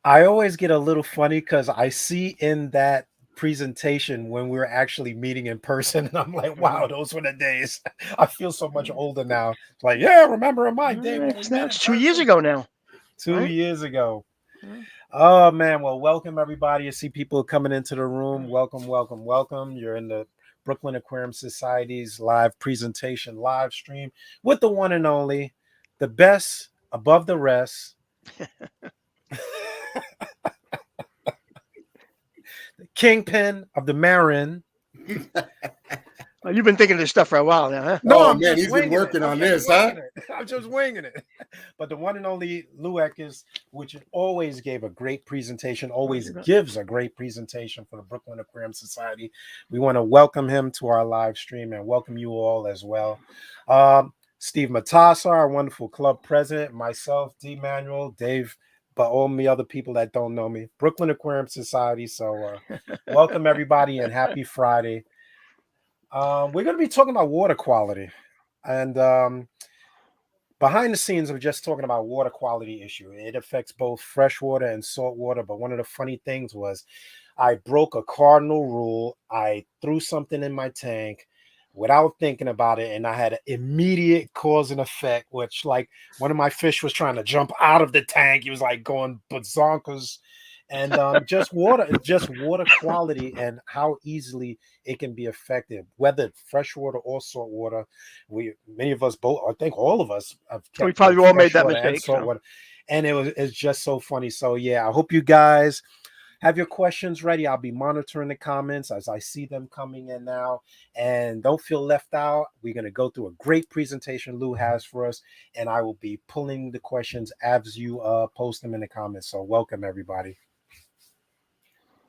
I always get a little funny because I see in that presentation when we were actually meeting in person, and I'm like, wow, those were the days. I feel so much older now. It's like, yeah, remember in my day when we It's now met in it's 2 years person ago now, 2 right? years ago. Yeah. Oh man, well, welcome everybody. I see people coming into the room. Welcome, welcome, welcome. You're in the Brooklyn Aquarium Society's live presentation, live stream with the one and only, the best above the rest, the kingpin of the Marin. Well, you've been thinking of this stuff for a while now, huh? No, Oh I'm man, just he's been winging it. working I'm on just this, huh? winging it. I'm just winging it. But the one and only Lou Ekus, which always gave a great presentation, always gives a great presentation for the Brooklyn Aquarium Society. We want to welcome him to our live stream and welcome you all as well. Steve Matassa, our wonderful club president, myself, D. Manuel, Dave, but all me other people that don't know me, Brooklyn Aquarium Society. So welcome everybody and happy Friday. We're going to be talking about water quality. And behind the scenes, we're just talking about water quality issue. It affects both freshwater and saltwater. But one of the funny things was I broke a cardinal rule. I threw something in my tank without thinking about it. And I had an immediate cause and effect, which like one of my fish was trying to jump out of the tank. He was like going bazonkers. And just water quality and how easily it can be affected, whether freshwater or saltwater. We many of us both, I think all of us, have We kept probably both all made that freshwater and mistake. So saltwater, and it's just so funny. So yeah, I hope you guys have your questions ready. I'll be monitoring the comments as I see them coming in now, and don't feel left out. We're gonna go through a great presentation Lou has for us, and I will be pulling the questions as you post them in the comments. So welcome everybody.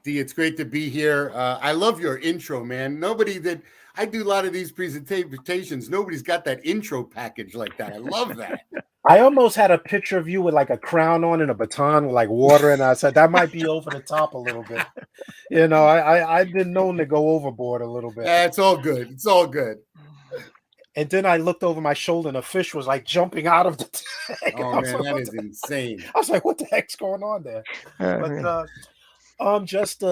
D, it's great to be here. I love your intro, man. Nobody that I do a lot of these presentations. Nobody's got that intro package like that. I love that. I almost had a picture of you with like a crown on and a baton with like water, and I said that might be over the top a little bit. I didn't know to go overboard a little bit. It's all good. It's all good. And then I looked over my shoulder, and a fish was like jumping out of the tank. Oh I was man, like, that is insane. what the heck's going on there? But yeah. just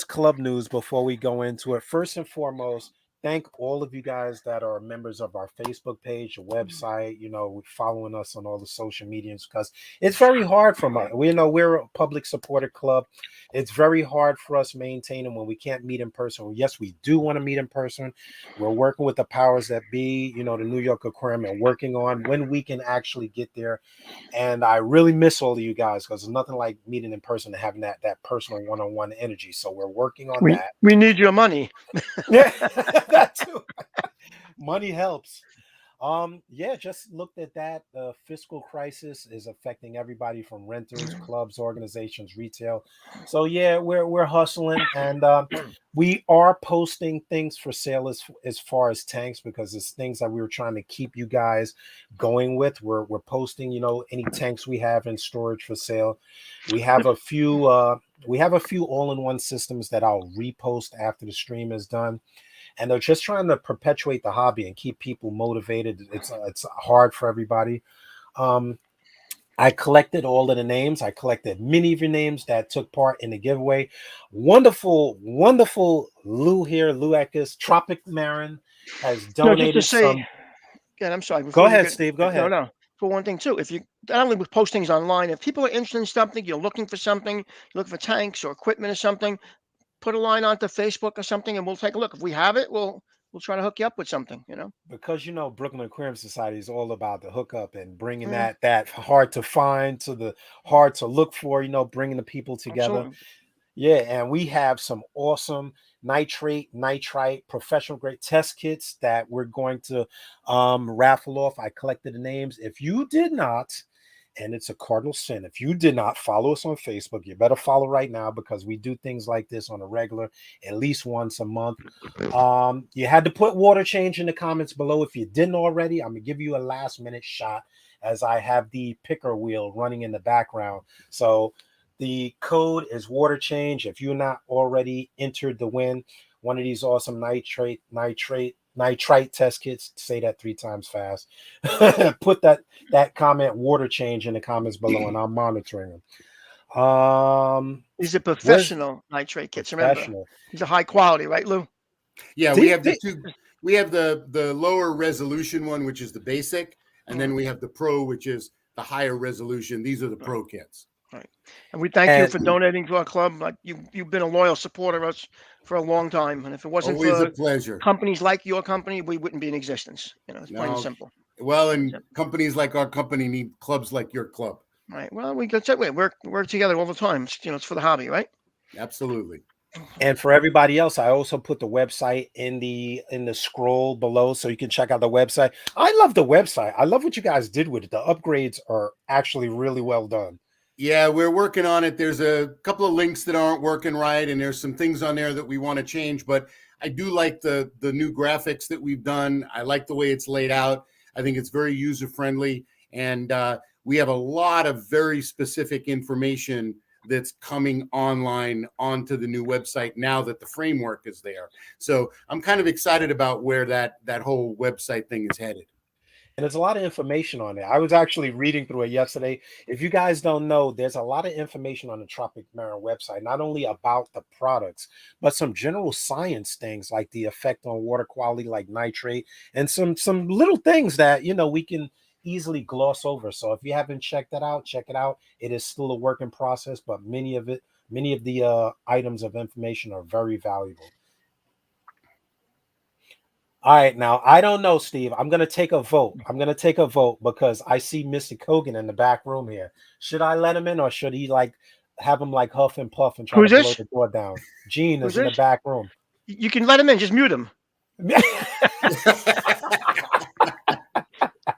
club news before we go into it. First and foremost, thank all of you guys that are members of our Facebook page, the website, following us on all the social medias, because it's very hard for us. We know we're a public supported club. It's very hard for us maintaining when we can't meet in person. Yes, we do want to meet in person. We're working with the powers that be, the New York Aquarium, and working on when we can actually get there. And I really miss all of you guys because there's nothing like meeting in person and having that personal one-on-one energy. So we're working on we that. we need your money. Yeah, that too. Money helps. Yeah, just looked at that. The fiscal crisis is affecting everybody from renters, clubs, organizations, retail. So yeah, we're hustling, and we are posting things for sale as far as tanks, because it's things that we were trying to keep you guys going with. We're posting, any tanks we have in storage for sale. We have a few all-in-one systems that I'll repost after the stream is done, and they're just trying to perpetuate the hobby and keep people motivated. It's hard for everybody. Um, I collected all of the names. I collected many of your names that took part in the giveaway. Wonderful, wonderful Lou here, Lou Ekus, Tropic Marin has No, just to donated say, some. again, I'm sorry. Go Before you ahead, get Steve. Go no, ahead. no. For one thing, too, if you not only with postings online, if people are interested in something, you're looking for something, you're looking for tanks or equipment or something, put a line onto Facebook or something, and we'll take a look. If we have it, we'll try to hook you up with something. Because Brooklyn Aquarium Society is all about the hookup and bringing Yeah, that hard to find to the hard to look for, bringing the people together. absolutely. Yeah, and we have some awesome nitrite, professional grade test kits that we're going to raffle off. I collected the names. If you did not, and it's a cardinal sin, if you did not follow us on Facebook, you better follow right now, because we do things like this on a regular, at least once a month. You had to put water change in the comments below. If you didn't already, I'm gonna give you a last minute shot as I have the picker wheel running in the background. So the code is water change. If you're not already entered the win, one of these awesome nitrite test kits. Say that 3 times fast. Put that comment water change in the comments below, and I'm monitoring them. These are Where's professional nitrate kits. Remember, professional? these are high quality, right, Lou? Yeah, we They- have the they- two. We have the lower resolution one, which is the basic, and then we have the pro, which is the higher resolution. These are the pro kits. Right. And we thank you and for donating to our club. Like you've been a loyal supporter of us for a long time. And if it wasn't Always a for pleasure. companies like your company, we wouldn't be in existence. You know, it's plain and No, simple. well, and companies like our company need clubs like your club. Right. Well, we got we work together all the time. You know, it's for the hobby, right? Absolutely. And for everybody else, I also put the website in the scroll below, so you can check out the website. I love the website. I love what you guys did with it. The upgrades are actually really well done. Yeah, we're working on it. There's a couple of links that aren't working right, and there's some things on there that we want to change. But I do like the new graphics that we've done. I like the way it's laid out. I think it's very user friendly, and we have a lot of very specific information that's coming online onto the new website now that the framework is there. So I'm kind of excited about where that whole website thing is headed. And there's a lot of information on there. I was actually reading through it yesterday. If you guys don't know, there's a lot of information on the Tropic Marin website, not only about the products, but some general science things like the effect on water quality, like nitrate, and some little things that we can easily gloss over. So if you haven't checked that out, check it out. It is still a work in process, but many of the items of information are very valuable. All right, now I don't know, Steve. I'm gonna take a vote. Because I see Mr. Kogan in the back room here. Should I let him in, or should he have him huff and puff and try Who's to blow this? the door down? Gene Who's is in the this? back room. You can let him in. Just mute him.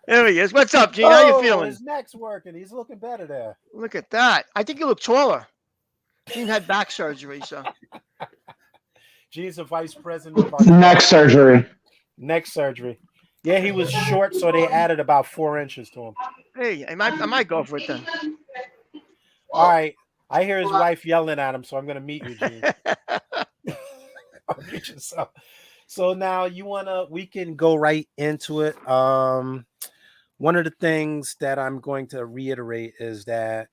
There he is. What's up, Gene? How you feeling? His neck's working. He's looking better there. Look at that. I think you look taller. Gene had back surgery, so. Gene's the vice president of our Neck surgery. Neck surgery. Yeah, he was short, so they added about 4 inches to him. Hey, I might go for it then. All right. I hear his wife yelling at him, so I'm going to meet you, Gene. I'll meet you. So now we can go right into it. One of the things that I'm going to reiterate is that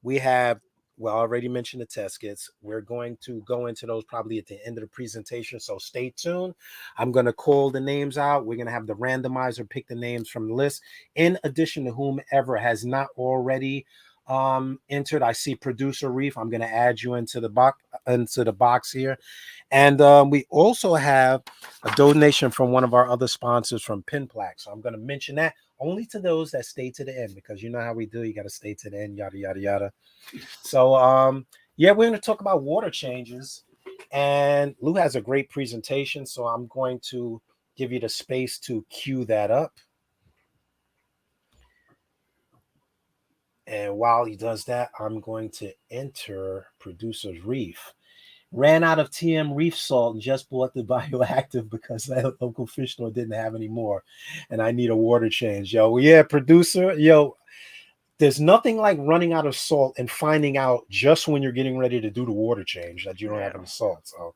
we have, I already mentioned the test kits. We're going to go into those probably at the end of the presentation, so stay tuned. I'm going to call the names out. We're going to have the randomizer pick the names from the list, in addition to whomever has not already entered. I see producer Reef. I'm going to add you into the box here. And we also have a donation from one of our other sponsors from Pinplack. So I'm going to mention that only to those that stay to the end, because you know how we do. You got to stay to the end, yada, yada, yada. So, we're going to talk about water changes. And Lou has a great presentation, so I'm going to give you the space to cue that up. And while he does that, I'm going to enter producer's Reef. Ran out of TM reef salt and just bought the bioactive because that local fish store didn't have any more. And I need a water change. Producer. There's nothing like running out of salt and finding out just when you're getting ready to do the water change that you don't have any salt. So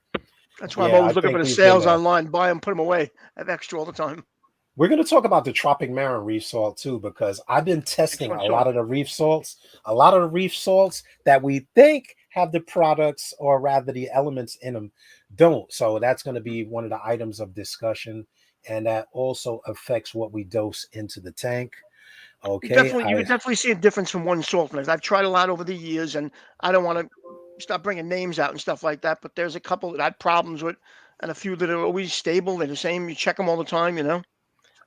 that's why I'm always looking for the sales online, buy them, put them away. I have extra all the time. We're going to talk about the Tropic Marin reef salt too, because I've been testing a lot of the reef salts that we think have the products, or rather the elements in them, don't. So that's going to be one of the items of discussion, and that also affects what we dose into the tank. Okay, you can definitely see a difference from one salt. I've tried a lot over the years, and I don't want to stop bringing names out and stuff like that, but there's a couple that I had problems with, and a few that are always stable. They're the same. You check them all the time,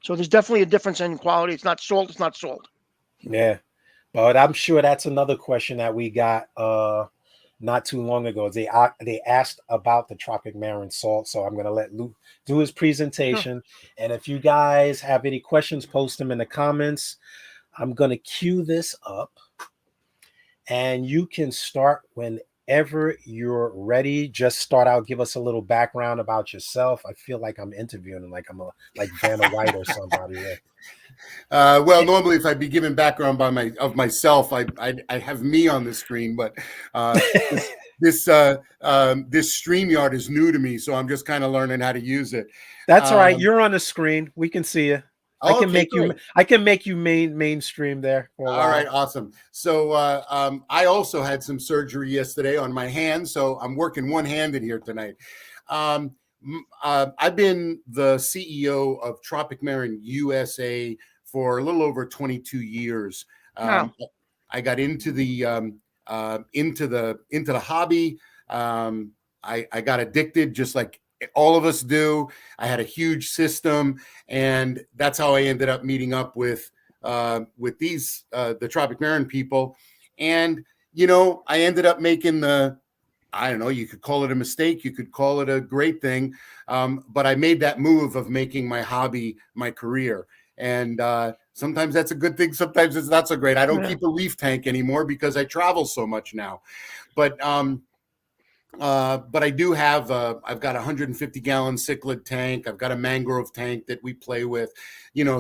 So there's definitely a difference in quality. It's not salt. It's not salt. Yeah, but I'm sure that's another question that we got not too long ago. They asked about the Tropic Marin salt, so I'm going to let Luke do his presentation. Sure. And if you guys have any questions, post them in the comments. I'm going to cue this up, and you can start whenever you're ready. Just start out, give us a little background about yourself. I feel like I'm interviewing, like I'm like Vanna White or somebody. Normally, if I'd be giving background of myself, I have me on the screen, but this StreamYard is new to me, so I'm just kind of learning how to use it. That's all right. You're on the screen. We can see you. I can Okay, make great. you mainstream there for a while. All right, awesome. So I also had some surgery yesterday on my hand, so I'm working one-handed here tonight. I've been the CEO of Tropic Marin USA for a little over 22 years. Wow. I got into the hobby. I got addicted, just like all of us do. I had a huge system, and that's how I ended up meeting up with these the Tropic Marin people. And I ended up making I don't know, you could call it a mistake, you could call it a great thing, but I made that move of making my hobby my career. And sometimes that's a good thing, sometimes it's not so great. I don't keep a reef tank anymore because I travel so much now. But I do have I've got a 150-gallon cichlid tank. I've got a mangrove tank that we play with,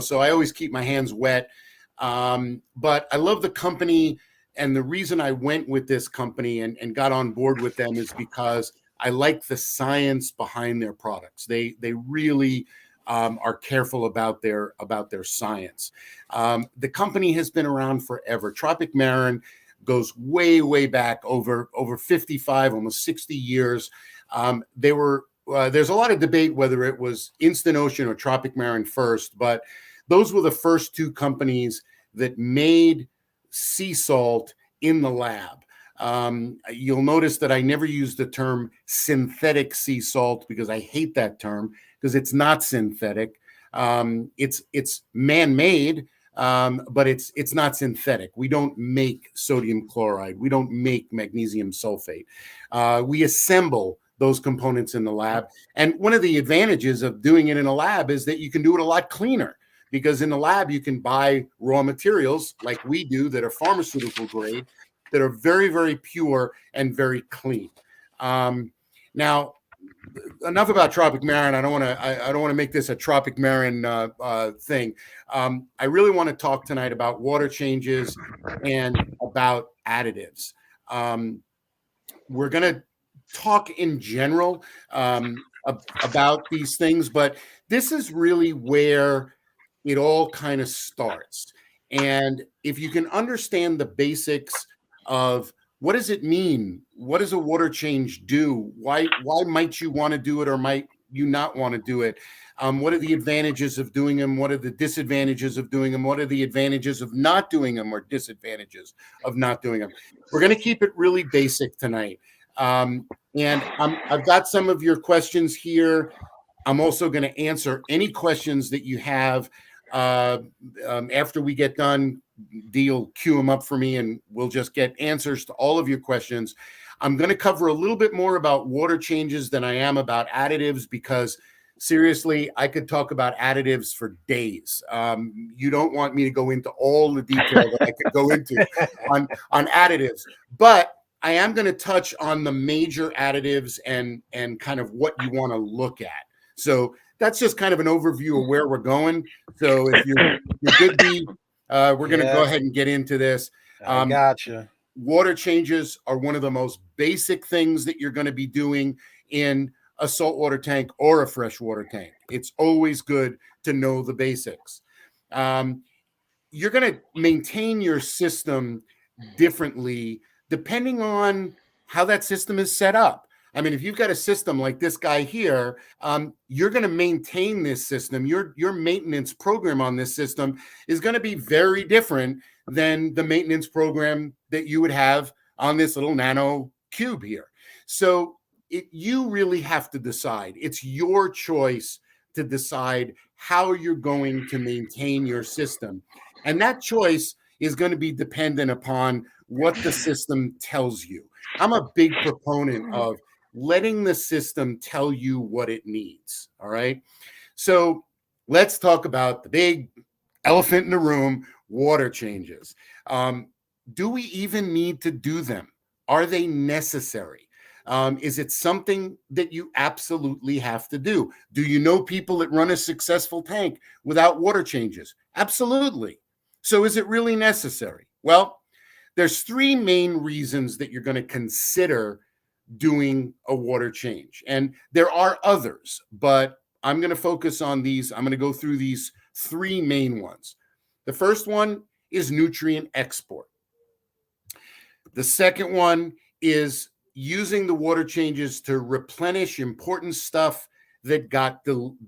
so I always keep my hands wet. But I love the company. And the reason I went with this company and got on board with them is because I like the science behind their products. They really are careful about their science. The company has been around forever. Tropic Marin goes way back, over 55, almost 60 years. There's a lot of debate whether it was Instant Ocean or Tropic Marin first, but those were the first two companies that made sea salt in the lab. You'll notice that I never use the term synthetic sea salt because I hate that term, because it's not synthetic. It's man-made, but it's not synthetic. We don't make sodium chloride. We don't make magnesium sulfate. We assemble those components in the lab. And one of the advantages of doing it in a lab is that you can do it a lot cleaner, because in the lab you can buy raw materials like we do that are pharmaceutical grade, that are very pure and very clean. Now, enough about Tropic Marin. I don't want to make this a Tropic Marin thing. I really want to talk tonight about water changes and about additives. We're going to talk in general about these things, but this is really where it all kind of starts. And if you can understand the basics of what does it mean, what does a water change do, why might you want to do it or might you not want to do it, what are the advantages of doing them, what are the disadvantages of doing them, what are the advantages of not doing them or disadvantages of not doing them. We're going to keep it really basic tonight. And I've got some of your questions here. I'm also going to answer any questions that you have after we get done. Deal, queue them up for me, and we'll just get answers to all of your questions. I'm going to cover a little bit more about water changes than I am about additives, because seriously, I could talk about additives for days. You don't want me to go into all the detail that I could go into on additives, but I am going to touch on the major additives and kind of what you want to look at. So that's just kind of an overview of where we're going. So if you're good, B, we're going to go ahead and get into this. I gotcha. Water changes are one of the most basic things that you're going to be doing in a saltwater tank or a freshwater tank. It's always good to know the basics. You're going to maintain your system differently depending on how that system is set up. I mean, if you've got a system like this guy here, you're going to maintain this system. Your maintenance program on this system is going to be very different than the maintenance program that you would have on this little nano cube here. So you really have to decide. It's your choice to decide how you're going to maintain your system. And that choice is going to be dependent upon what the system tells you. I'm a big proponent of letting the system tell you what it needs. All right. So let's talk about the big elephant in the room, water changes. Do we even need to do them? Are they necessary? Is it something that you absolutely have to do? Do you know people that run a successful tank without water changes? Absolutely. So is it really necessary? Well, there's three main reasons that you're going to consider doing a water change. And there are others, but I'm going to focus on these. I'm going to go through these three main ones. The first one is nutrient export. The second one is using the water changes to replenish important stuff that got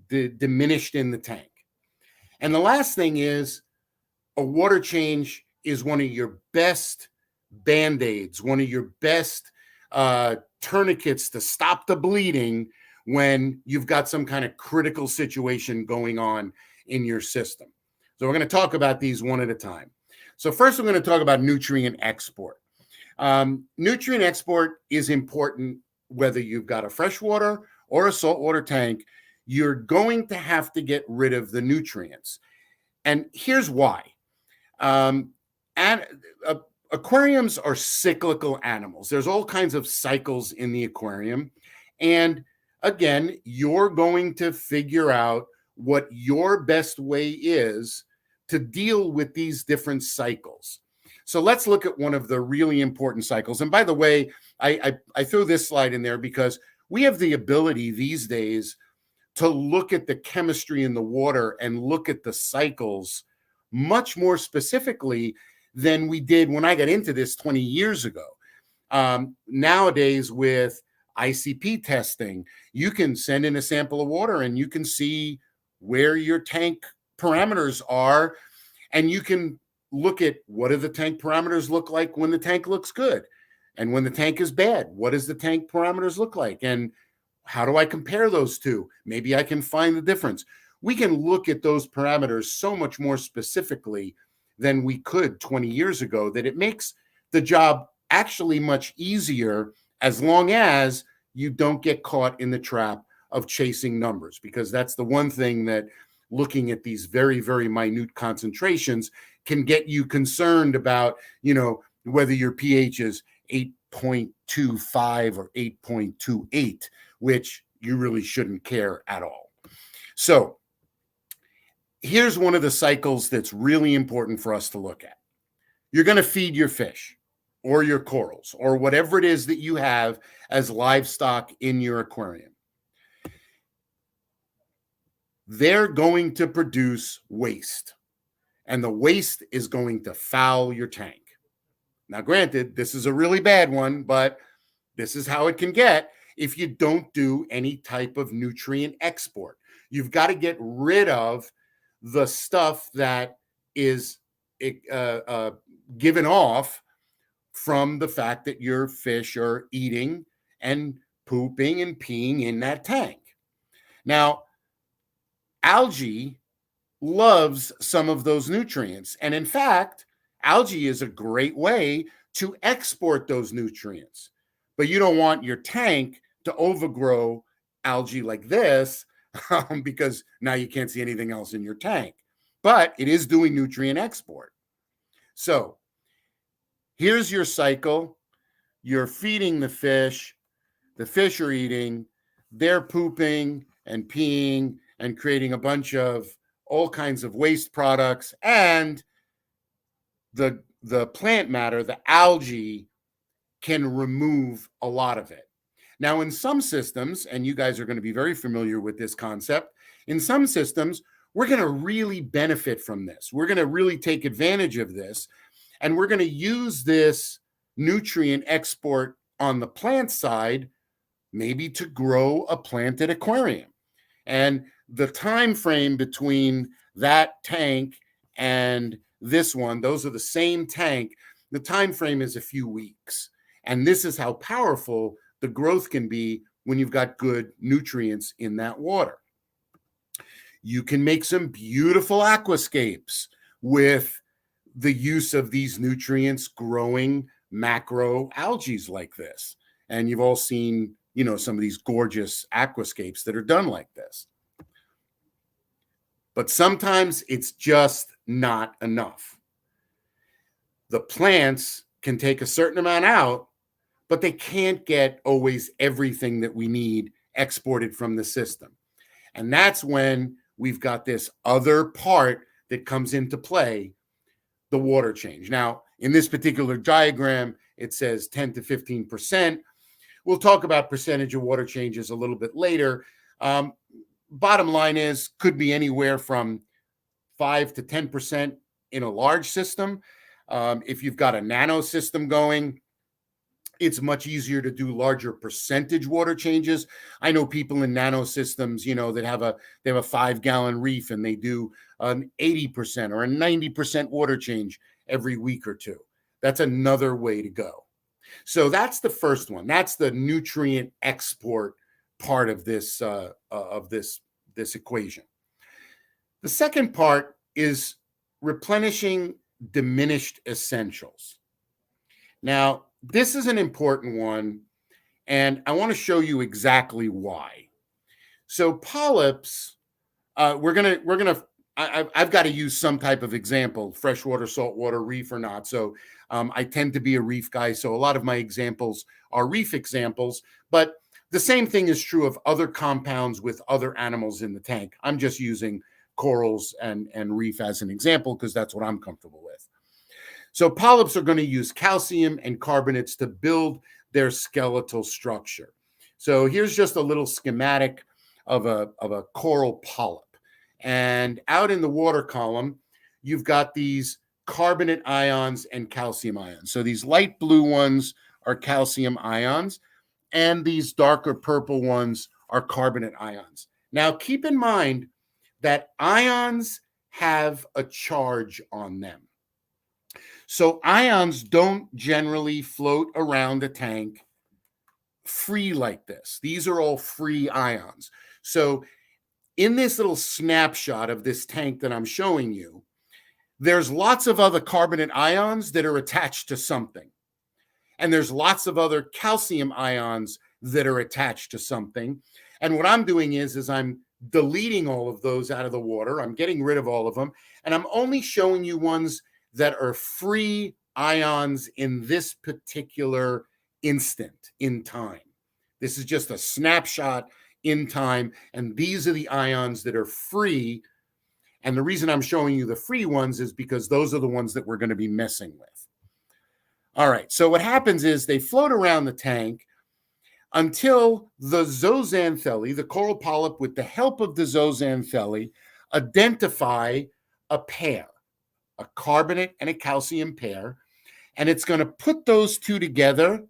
diminished in the tank. And the last thing is a water change is one of your best Band-Aids, one of your best tourniquets to stop the bleeding when you've got some kind of critical situation going on in your system. So we're going to talk about these one at a time. So first, we're going to talk about nutrient export. Nutrient export is important whether you've got a freshwater or a saltwater tank. You're going to have to get rid of the nutrients. And here's why. Aquariums are cyclical animals. There's all kinds of cycles in the aquarium. And again, you're going to figure out what your best way is to deal with these different cycles. So let's look at one of the really important cycles. And by the way, I threw this slide in there because we have the ability these days to look at the chemistry in the water and look at the cycles much more specifically than we did when I got into this 20 years ago. Nowadays, with ICP testing, you can send in a sample of water and you can see where your tank parameters are, and you can look at what do the tank parameters look like when the tank looks good, and when the tank is bad, what does the tank parameters look like, and how do I compare those two? Maybe I can find the difference. We can look at those parameters so much more specifically than we could 20 years ago that it makes the job actually much easier, as long as you don't get caught in the trap of chasing numbers, because that's the one thing that looking at these very, very minute concentrations can get you concerned about, whether your pH is 8.25 or 8.28, which you really shouldn't care at all. So here's one of the cycles that's really important for us to look at. You're going to feed your fish or your corals or whatever it is that you have as livestock in your aquarium. They're going to produce waste, and the waste is going to foul your tank. Now, granted, this is a really bad one, but this is how it can get if you don't do any type of nutrient export. You've got to get rid of the stuff that is given off from the fact that your fish are eating and pooping and peeing in that tank. Now, algae loves some of those nutrients. And in fact, algae is a great way to export those nutrients. But you don't want your tank to overgrow algae like this because now you can't see anything else in your tank. But it is doing nutrient export. So here's your cycle. You're feeding the fish are eating, they're pooping and peeing and creating a bunch of all kinds of waste products, and the plant matter, the algae, can remove a lot of it. Now, in some systems, and you guys are going to be very familiar with this concept, in some systems, we're going to really benefit from this. We're going to really take advantage of this, and we're going to use this nutrient export on the plant side, maybe to grow a planted aquarium. And the time frame between that tank and this one, those are the same tank. The time frame is a few weeks. And this is how powerful the growth can be when you've got good nutrients in that water. You can make some beautiful aquascapes with the use of these nutrients growing macro algae like this. And you've all seen, some of these gorgeous aquascapes that are done like this. But sometimes it's just not enough. The plants can take a certain amount out, but they can't get always everything that we need exported from the system. And that's when we've got this other part that comes into play, the water change. Now, in this particular diagram, it says 10 to 15%. We'll talk about percentage of water changes a little bit later. Bottom line is, could be anywhere from 5 to 10% in a large system. If you've got a nano system going, it's much easier to do larger percentage water changes. I know people in nano systems, that have a 5-gallon reef and they do an 80% or a 90% water change every week or two. That's another way to go. So that's the first one. That's the nutrient export part of this this equation. The second part is replenishing diminished essentials. Now, this is an important one, and I want to show you exactly why. So polyps, I've got to use some type of example, freshwater, saltwater, reef or not. So I tend to be a reef guy, so a lot of my examples are reef examples, but the same thing is true of other compounds with other animals in the tank. I'm just using corals and reef as an example because that's what I'm comfortable with. So polyps are going to use calcium and carbonates to build their skeletal structure. So here's just a little schematic of a coral polyp. And out in the water column, you've got these carbonate ions and calcium ions. So these light blue ones are calcium ions, and these darker purple ones are carbonate ions. Now, keep in mind that ions have a charge on them. So ions don't generally float around a tank free like this. These are all free ions. So in this little snapshot of this tank that I'm showing you, there's lots of other carbonate ions that are attached to something. And there's lots of other calcium ions that are attached to something. And what I'm doing is I'm deleting all of those out of the water. I'm getting rid of all of them. And I'm only showing you ones that are free ions in this particular instant in time. This is just a snapshot in time. And these are the ions that are free. And the reason I'm showing you the free ones is because those are the ones that we're going to be messing with. All right, so what happens is they float around the tank until the zooxanthellae, the coral polyp, with the help of the zooxanthellae, identify a pair, a carbonate and a calcium pair, and it's going to put those two together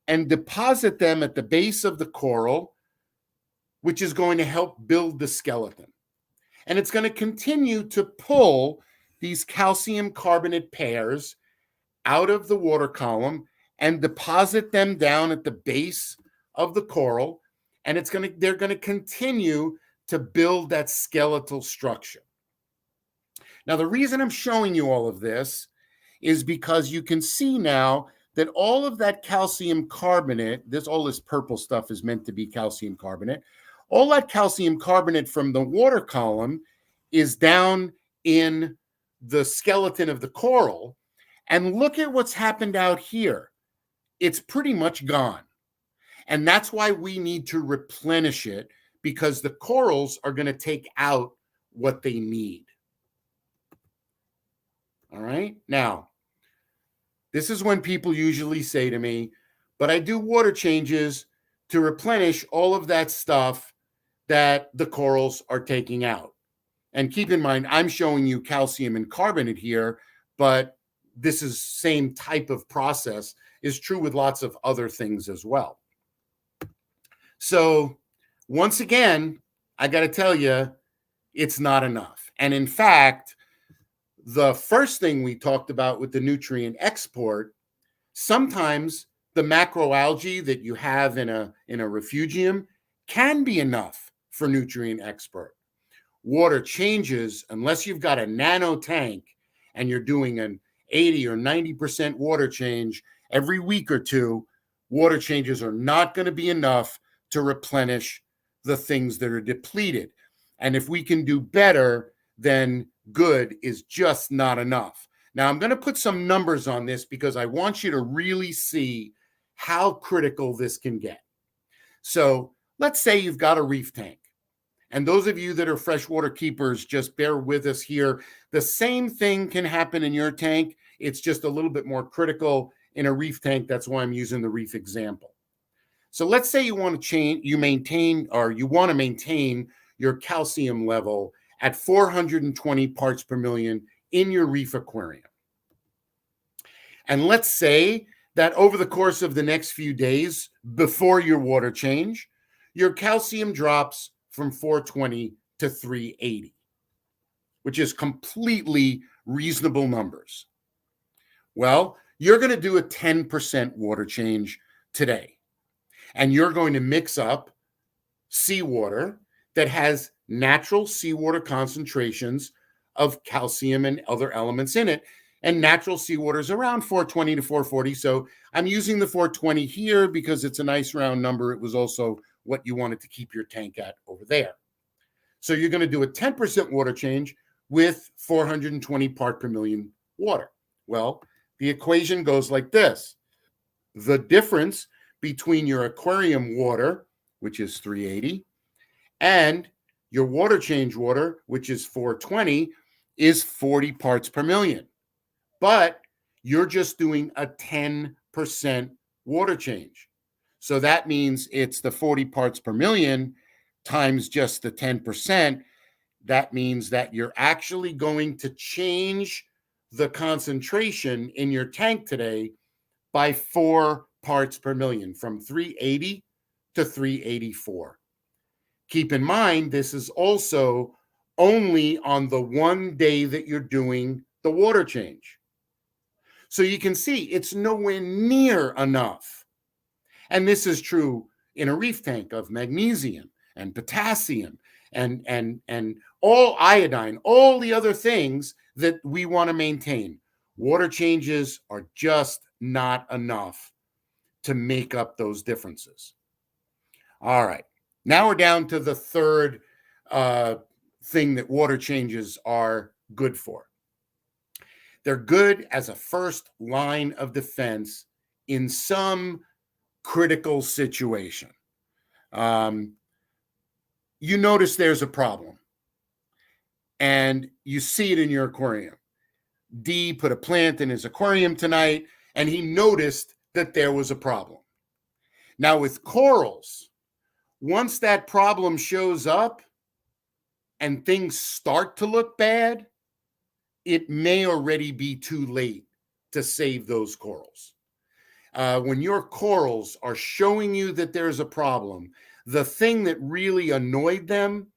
and deposit them at the base of the coral, which is going to help build the skeleton. And it's going to continue to pull these calcium carbonate pairs out of the water column and deposit them down at the base of the coral, and they're going to continue to build that skeletal structure. Now, the reason I'm showing you all of this is because you can see now that all of that calcium carbonate, all this purple stuff is meant to be calcium carbonate. All that calcium carbonate from the water column is down in the skeleton of the coral. And look at what's happened out here. It's pretty much gone. And that's why we need to replenish it, because the corals are going to take out what they need. All right. Now, this is when people usually say to me, but I do water changes to replenish all of that stuff that the corals are taking out. And keep in mind, I'm showing you calcium and carbonate here, but this is same type of process is true with lots of other things as well. So once again, I got to tell you, it's not enough. And in fact, the first thing we talked about with the nutrient export, sometimes the macroalgae that you have in a refugium can be enough for nutrient export. Water changes, unless you've got a nano tank and you're doing an 80 or 90% water change every week or two, water changes are not going to be enough to replenish the things that are depleted. And if we can do better, then good is just not enough. Now, I'm going to put some numbers on this because I want you to really see how critical this can get. So let's say you've got a reef tank. And those of you that are freshwater keepers, just bear with us here. The same thing can happen in your tank. It's just a little bit more critical in a reef tank. That's why I'm using the reef example. So let's say you want to maintain your calcium level at 420 parts per million in your reef aquarium. And let's say that over the course of the next few days before your water change, your calcium drops from 420 to 380, which is completely reasonable numbers. Well, you're going to do a 10% water change today, and you're going to mix up seawater that has natural seawater concentrations of calcium and other elements in it. And natural seawater is around 420 to 440. So I'm using the 420 here because it's a nice round number. It was also what you wanted to keep your tank at over there. So you're going to do a 10% water change with 420 part per million water. Well, the equation goes like this. The difference between your aquarium water, which is 380, and your water change water, which is 420, is 40 parts per million. But you're just doing a 10% water change. So that means it's the 40 parts per million times just the 10%. That means that you're actually going to change the concentration in your tank today by 4 parts per million, from 380 to 384. Keep in mind, this is also only on the one day that you're doing the water change. So you can see it's nowhere near enough. And this is true in a reef tank of magnesium and potassium and all iodine, all the other things that we want to maintain. Water changes are just not enough to make up those differences. All right. Now we're down to the third thing that water changes are good for. They're good as a first line of defense in some critical situation. You notice there's a problem, and you see it in your aquarium. D put a plant in his aquarium tonight, and he noticed that there was a problem. Now with corals, once that problem shows up and things start to look bad, it may already be too late to save those corals. When your corals are showing you that there's a problem, the thing that really annoyed them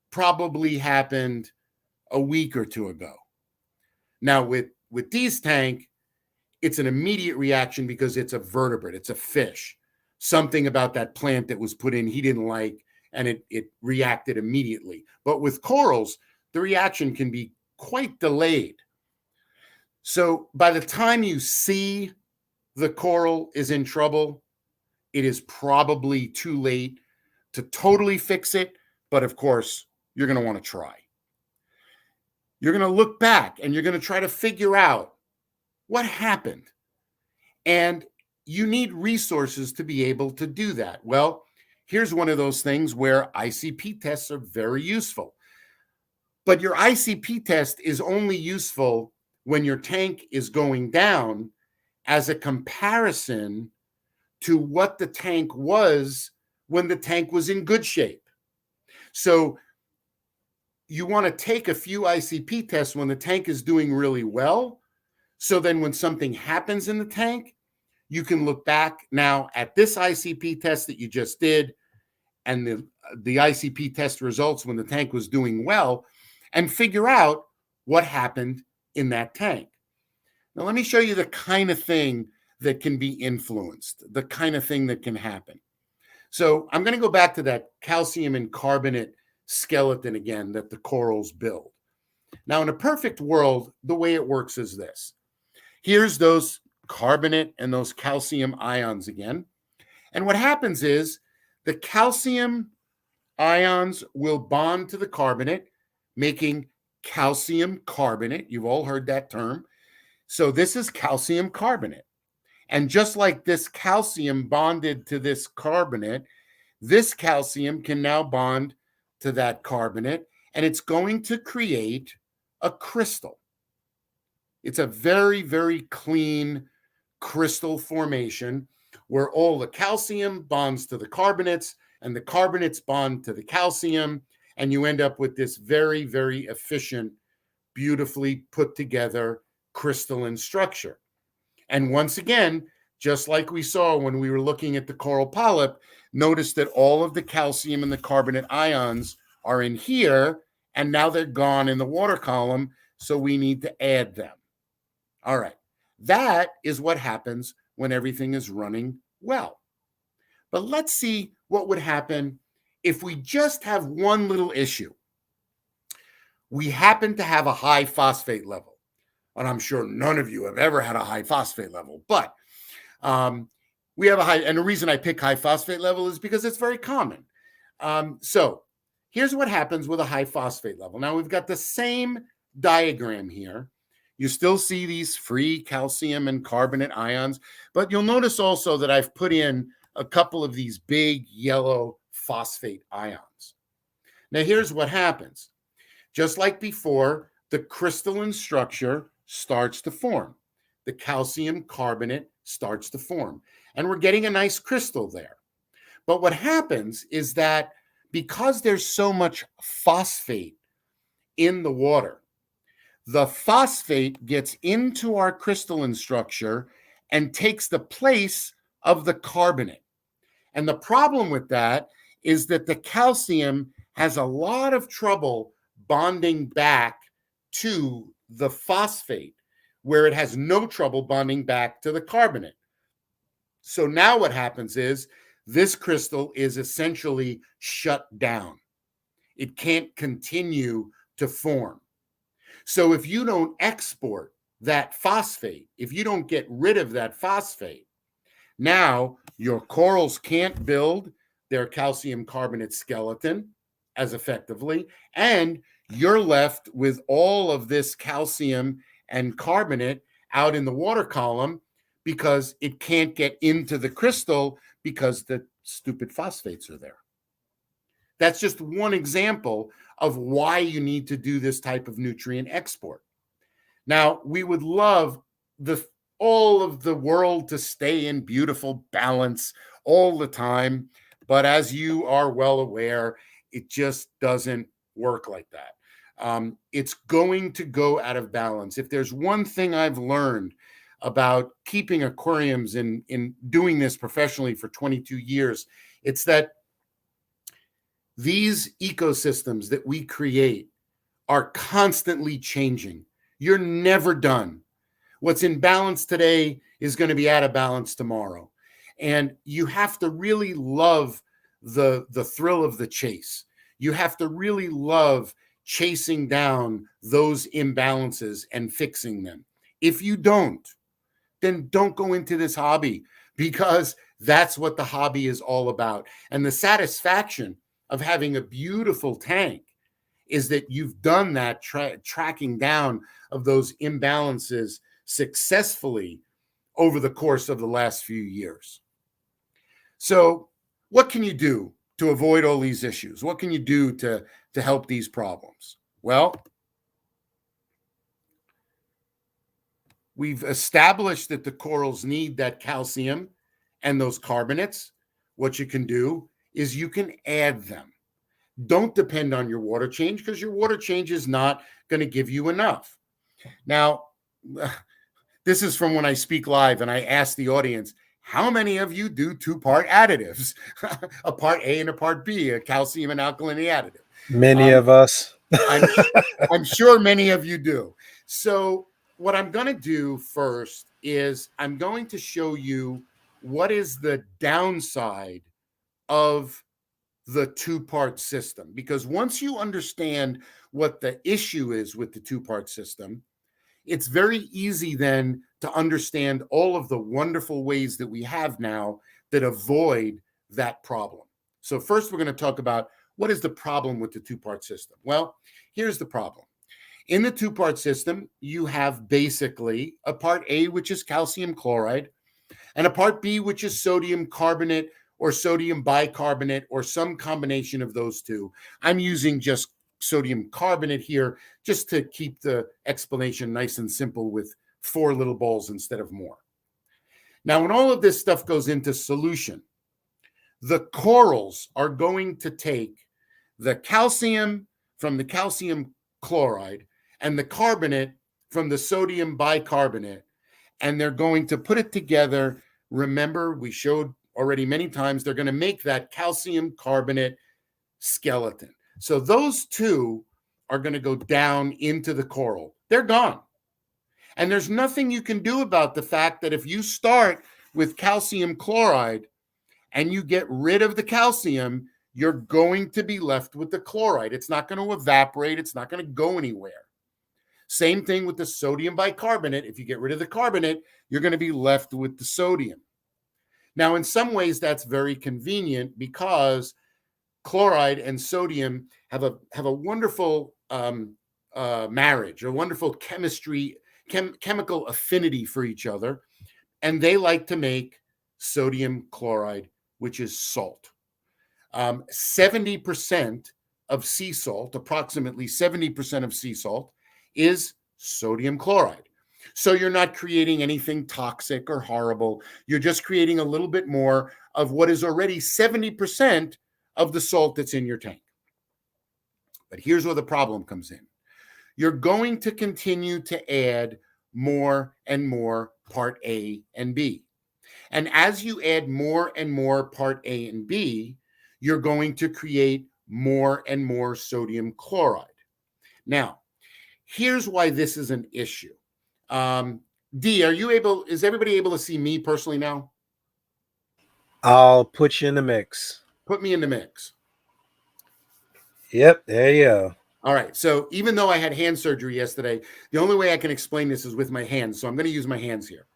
probably happened a week or two ago. Now with Dee's tank, it's an immediate reaction because it's a vertebrate, it's a fish. Something about that plant that was put in he didn't like, and it reacted immediately. But with corals, the reaction can be quite delayed. So by the time you see the coral is in trouble, it is probably too late to totally fix it. But of course, you're going to want to try. You're going to look back and you're going to try to figure out what happened. And you need resources to be able to do that. Well, here's one of those things where ICP tests are very useful. But your ICP test is only useful when your tank is going down as a comparison to what the tank was when the tank was in good shape. So you want to take a few ICP tests when the tank is doing really well. So then when something happens in the tank, you can look back now at this ICP test that you just did and the ICP test results when the tank was doing well, and figure out what happened in that tank. Now, let me show you the kind of thing that can be influenced, the kind of thing that can happen. So I'm going to go back to that calcium and carbonate skeleton again that the corals build. Now, in a perfect world, the way it works is this. Here's those carbonate and those calcium ions again. And what happens is the calcium ions will bond to the carbonate, making calcium carbonate. You've all heard that term. So this is calcium carbonate. And just like this calcium bonded to this carbonate, this calcium can now bond to that carbonate, and it's going to create a crystal. It's a very, very clean crystal formation where all the calcium bonds to the carbonates and the carbonates bond to the calcium, and you end up with this very, very efficient, beautifully put together crystalline structure. And once again, just like we saw when we were looking at the coral polyp, notice that all of the calcium and the carbonate ions are in here, and now they're gone in the water column, so we need to add them. All right, that is what happens when everything is running well. But let's see what would happen if we just have one little issue. We happen to have a high phosphate level, and I'm sure none of you have ever had a high phosphate level, but we have a high, and the reason I pick high phosphate level is because it's very common. So here's what happens with a high phosphate level. Now we've got the same diagram here. You still see these free calcium and carbonate ions, but you'll notice also that I've put in a couple of these big yellow phosphate ions. Now here's what happens. Just like before, the crystalline structure starts to form. The calcium carbonate starts to form, and we're getting a nice crystal there. But what happens is that because there's so much phosphate in the water, the phosphate gets into our crystalline structure and takes the place of the carbonate. And the problem with that is that the calcium has a lot of trouble bonding back to the phosphate, where it has no trouble bonding back to the carbonate. So now what happens is this crystal is essentially shut down. It can't continue to form. So if you don't export that phosphate, if you don't get rid of that phosphate, now your corals can't build their calcium carbonate skeleton as effectively, and you're left with all of this calcium and carbonate out in the water column because it can't get into the crystal because the stupid phosphates are there. That's just one example of why you need to do this type of nutrient export. Now, we would love all of the world to stay in beautiful balance all the time, but as you are well aware, it just doesn't work like that. It's going to go out of balance. If there's one thing I've learned about keeping aquariums in doing this professionally for 22 years, it's that these ecosystems that we create are constantly changing. You're never done. What's in balance today is going to be out of balance tomorrow. And you have to really love the thrill of the chase. You have to really love chasing down those imbalances and fixing them. If you don't, then don't go into this hobby, because that's what the hobby is all about. And the satisfaction of having a beautiful tank is that you've done that tracking down of those imbalances successfully over the course of the last few years. So what can you do to avoid all these issues? What can you do to help these problems? Well, we've established that the corals need that calcium and those carbonates. What you can do is you can add them. Don't depend on your water change, because your water change is not going to give you enough. Now, this is from when I speak live and I ask the audience, how many of you do two-part additives? A part A and a part B, a calcium and alkalinity additive. Many of us. I'm sure many of you do. So what I'm going to do first is I'm going to show you what is the downside of the two-part system. Because once you understand what the issue is with the two-part system, it's very easy then to understand all of the wonderful ways that we have now that avoid that problem. So first, we're going to talk about what is the problem with the two-part system. Well, here's the problem. In the two-part system, you have basically a part A, which is calcium chloride, and a part B, which is sodium carbonate or sodium bicarbonate or some combination of those two. I'm using just sodium carbonate here just to keep the explanation nice and simple with 4 little balls instead of more. Now, when all of this stuff goes into solution, the corals are going to take the calcium from the calcium chloride and the carbonate from the sodium bicarbonate, and they're going to put it together. Remember, we showed already many times, they're going to make that calcium carbonate skeleton. So those two are going to go down into the coral. They're gone. And there's nothing you can do about the fact that if you start with calcium chloride and you get rid of the calcium, you're going to be left with the chloride. It's not going to evaporate. It's not going to go anywhere. Same thing with the sodium bicarbonate. If you get rid of the carbonate, you're going to be left with the sodium. Now, in some ways, that's very convenient because chloride and sodium have a wonderful marriage, a wonderful chemical affinity for each other, and they like to make sodium chloride, which is salt. 70% of sea salt, approximately 70% of sea salt, is sodium chloride. So you're not creating anything toxic or horrible. You're just creating a little bit more of what is already 70% of the salt that's in your tank. But here's where the problem comes in. You're going to continue to add more and more part A and B. And as you add more and more part A and B, you're going to create more and more sodium chloride. Now, here's why this is an issue. D, is everybody able to see me personally now? I'll put you in the mix. Put me in the mix. Yep, there you go. All right. So even though I had hand surgery yesterday, the only way I can explain this is with my hands. So I'm going to use my hands here.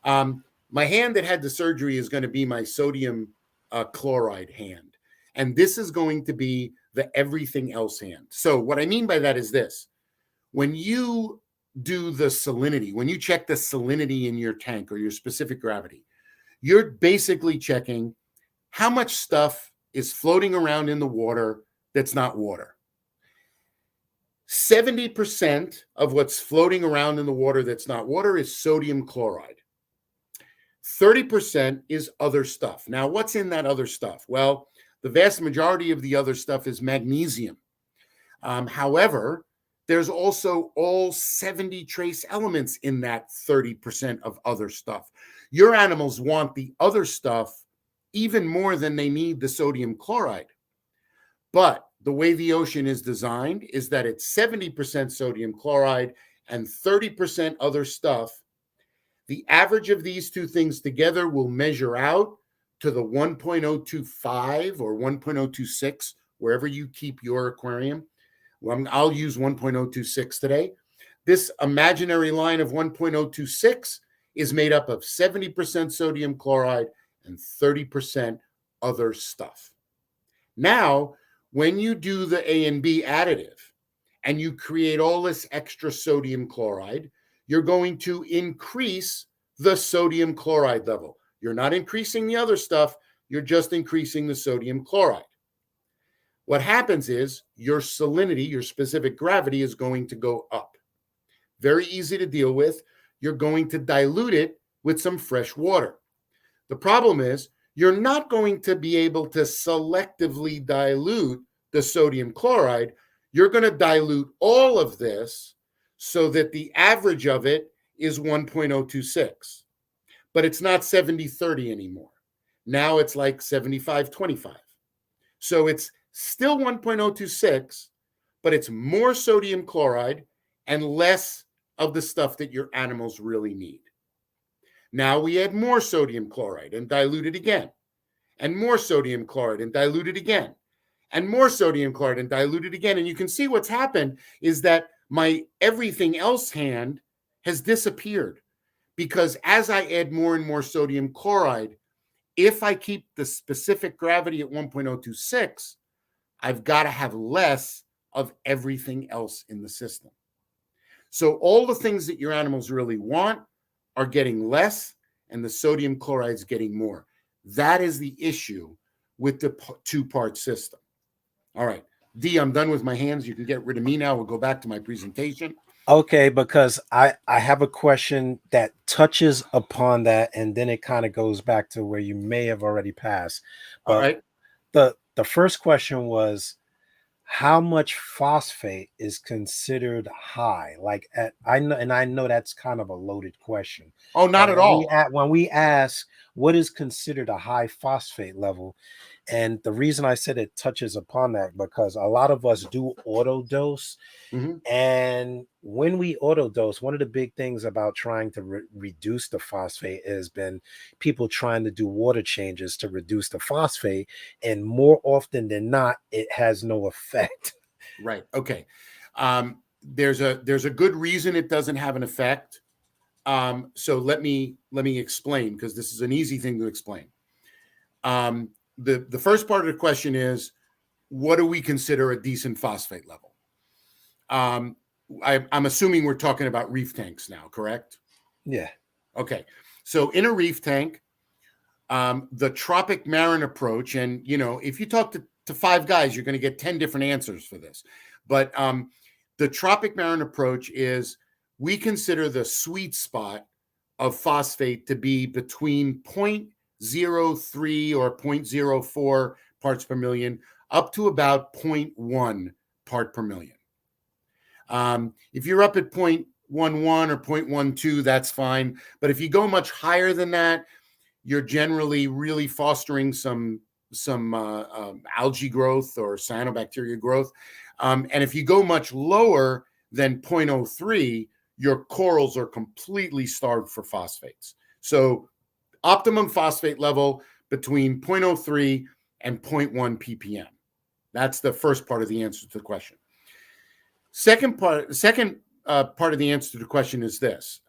My hand that had the surgery is going to be my sodium chloride hand. And this is going to be the everything else hand. So what I mean by that is this. When you do the salinity, when you check the salinity in your tank or your specific gravity, you're basically checking how much stuff is floating around in the water that's not water. 70% of what's floating around in the water that's not water is sodium chloride. 30% is other stuff. Now, what's in that other stuff? Well, the vast majority of the other stuff is magnesium. However, there's also all 70 trace elements in that 30% of other stuff. Your animals want the other stuff even more than they need the sodium chloride. But the way the ocean is designed is that it's 70% sodium chloride and 30% other stuff. The average of these two things together will measure out to the 1.025 or 1.026, wherever you keep your aquarium. Well, I'll use 1.026 today. This imaginary line of 1.026 is made up of 70% sodium chloride and 30% other stuff. Now, when you do the A and B additive and you create all this extra sodium chloride, you're going to increase the sodium chloride level. You're not increasing the other stuff. You're just increasing the sodium chloride. What happens is your salinity, your specific gravity, is going to go up. Very easy to deal with. You're going to dilute it with some fresh water. The problem is you're not going to be able to selectively dilute the sodium chloride. You're going to dilute all of this so that the average of it is 1.026. But it's not 70-30 anymore. Now it's like 75-25. So it's still 1.026, but it's more sodium chloride and less of the stuff that your animals really need. Now we add more sodium chloride and dilute it again, and more sodium chloride and dilute it again, and more sodium chloride and dilute it again. And you can see what's happened is that my everything else hand has disappeared, because as I add more and more sodium chloride, if I keep the specific gravity at 1.026, I've got to have less of everything else in the system. So all the things that your animals really want are getting less, and the sodium chloride is getting more. That is the issue with the two-part system. All right, D, I'm done with my hands. You can get rid of me now. We'll go back to my presentation. Okay, because I have a question that touches upon that, and then it kind of goes back to where you may have already passed. But all right. The first question was, how much phosphate is considered high? Like I know that's kind of a loaded question. Oh, not But at all. when we ask what is considered a high phosphate level, and the reason I said it touches upon that because a lot of us do auto dose, Mhm. and when we auto dose, one of the big things about trying to reduce the phosphate has been people trying to do water changes to reduce the phosphate, and more often than not, it has no effect. Right. Okay. There's a good reason it doesn't have an effect. So let me explain, because this is an easy thing to explain. The first part of the question is, what do we consider a decent phosphate level? I'm assuming we're talking about reef tanks now, correct? Yeah. Okay. So in a reef tank, the Tropic Marin approach, and if you talk to 5 guys, you're going to get 10 different answers for this. But the Tropic Marin approach is, we consider the sweet spot of phosphate to be between 0.03 or 0.04 parts per million up to about 0.1 part per million. If you're up at 0.11 or 0.12, that's fine. But if you go much higher than that, you're generally really fostering some algae growth or cyanobacteria growth. And if you go much lower than 0.03, your corals are completely starved for phosphates. So optimum phosphate level between 0.03 and 0.1 ppm. That's the first part of the answer to the question. Second part of the answer to the question is this.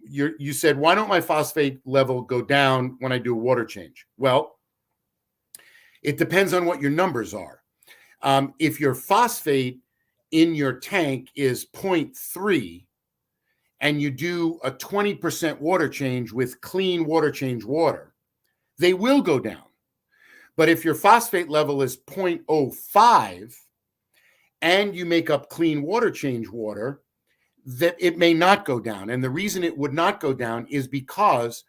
You said, why don't my phosphate level go down when I do a water change? Well, it depends on what your numbers are. If your phosphate in your tank is 0.3 and you do a 20% water change with clean water change water, they will go down. But if your phosphate level is 0.05 and you make up clean water change water, that it may not go down. And the reason it would not go down is because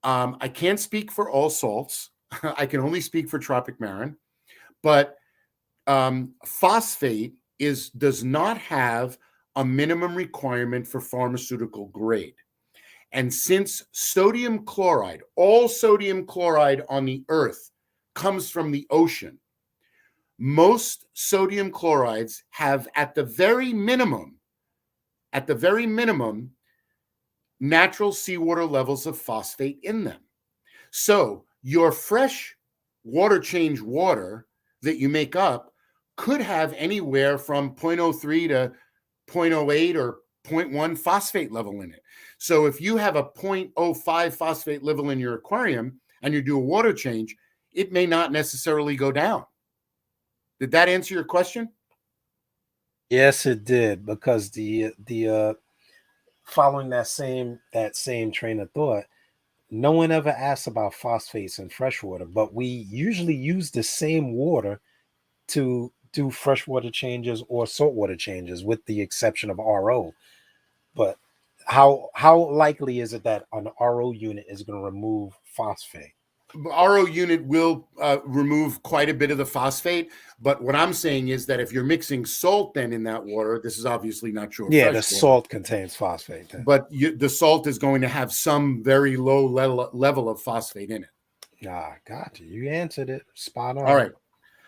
I can't speak for all salts. I can only speak for Tropic Marin. But phosphate does not have a minimum requirement for pharmaceutical grade. And since sodium chloride, all sodium chloride on the earth comes from the ocean, most sodium chlorides have at the very minimum, natural seawater levels of phosphate in them. So your fresh water change water that you make up could have anywhere from 0.03 to 0.08 or 0.1 phosphate level in it. So if you have a 0.05 phosphate level in your aquarium and you do a water change, it may not necessarily go down. Did that answer your question? Yes, it did, because the following that same train of thought, no one ever asks about phosphates in freshwater, but we usually use the same water to do freshwater changes or saltwater changes, with the exception of RO. But how likely is it that an RO unit is going to remove phosphate? RO unit will remove quite a bit of the phosphate, but what I'm saying is that if you're mixing salt then in that water, this is obviously not true of Yeah, fresh the water, salt contains phosphate then. but the salt is going to have some very low level of phosphate in it. Gotcha. You answered it. Spot on.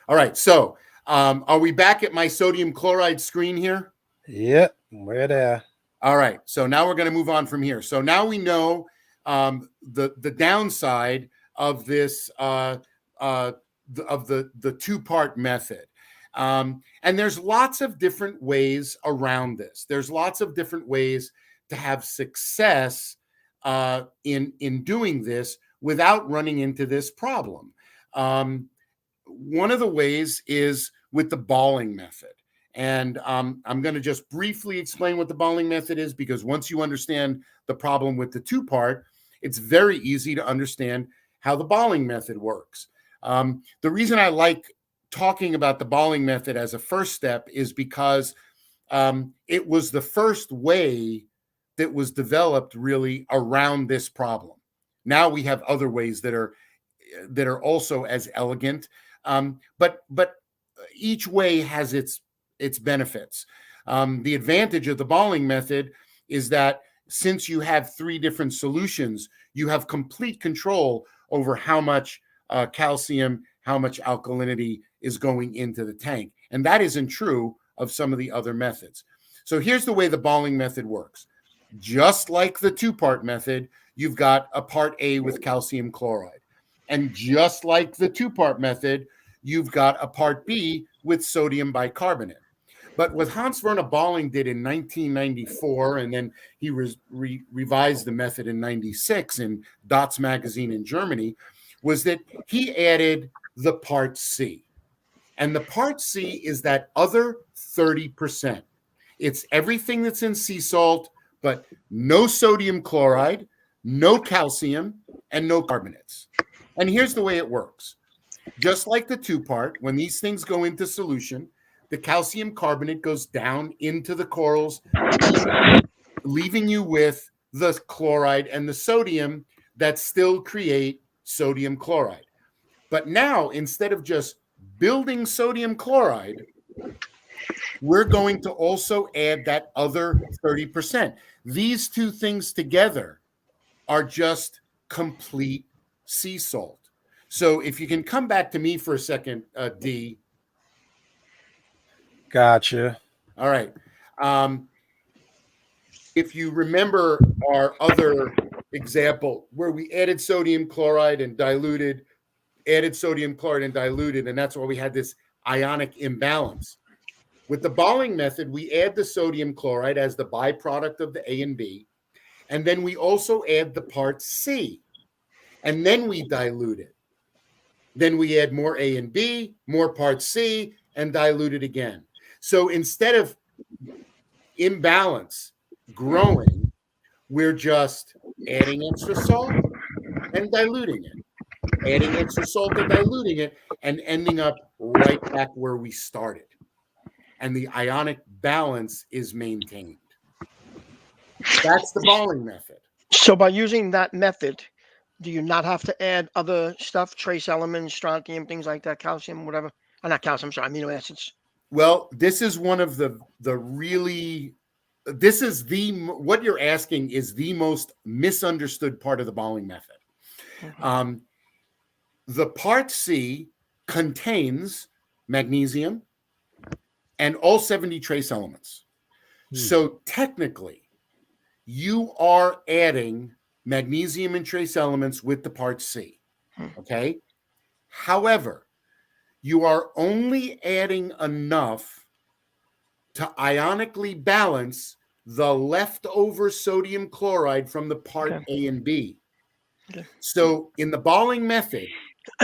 All right. So are we back at my sodium chloride screen here? Yep, we're there. All right. So now we're going to move on from here. So now we know the downside of this of the two-part method. And there's lots of different ways around this. There's lots of different ways to have success in doing this without running into this problem. One of the ways is with the balling method. And I'm going to just briefly explain what the balling method is, because once you understand the problem with the two-part, it's very easy to understand how the balling method works. The reason I like talking about the balling method as a first step is because it was the first way that was developed really around this problem. Now we have other ways that are also as elegant. But each way has its benefits. The advantage of the balling method is that since you have 3 different solutions, you have complete control over how much calcium, how much alkalinity is going into the tank. And that isn't true of some of the other methods. So here's the way the balling method works. Just like the 2-part method, you've got a part A with calcium chloride. And just like the 2-part method, you've got a part B with sodium bicarbonate. But what Hans Werner Balling did in 1994, and then he revised the method in 96 in Dots magazine in Germany, was that he added the part C. And the part C is that other 30%. It's everything that's in sea salt, but no sodium chloride, no calcium, and no carbonates. And here's the way it works. Just like the 2-part, when these things go into solution, the calcium carbonate goes down into the corals, leaving you with the chloride and the sodium that still create sodium chloride. But now, instead of just building sodium chloride, we're going to also add that other 30%. These 2 things together are just complete sea salt. So if you can come back to me for a second, D. Gotcha. All right. If you remember our other example where we added sodium chloride and diluted, and that's why we had this ionic imbalance. With the balling method, we add the sodium chloride as the byproduct of the A and B, and then we also add the part C, and then we dilute it. Then we add more A and B, more part C, and dilute it again. So instead of imbalance growing, we're just adding extra salt and diluting it, adding extra salt and diluting it, and ending up right back where we started. And the ionic balance is maintained. That's the balling method. So by using that method, do you not have to add other stuff, trace elements, strontium, things like that, calcium, whatever? Not calcium, sorry, amino acids. Well, this is one of the really, this is what you're asking is the most misunderstood part of the balling method. Mm-hmm. The part C contains magnesium and all 70 trace elements. So technically, you are adding magnesium and trace elements with the part C, okay? However, you are only adding enough to ionically balance the leftover sodium chloride from the part A and B. Okay. So in the balling method,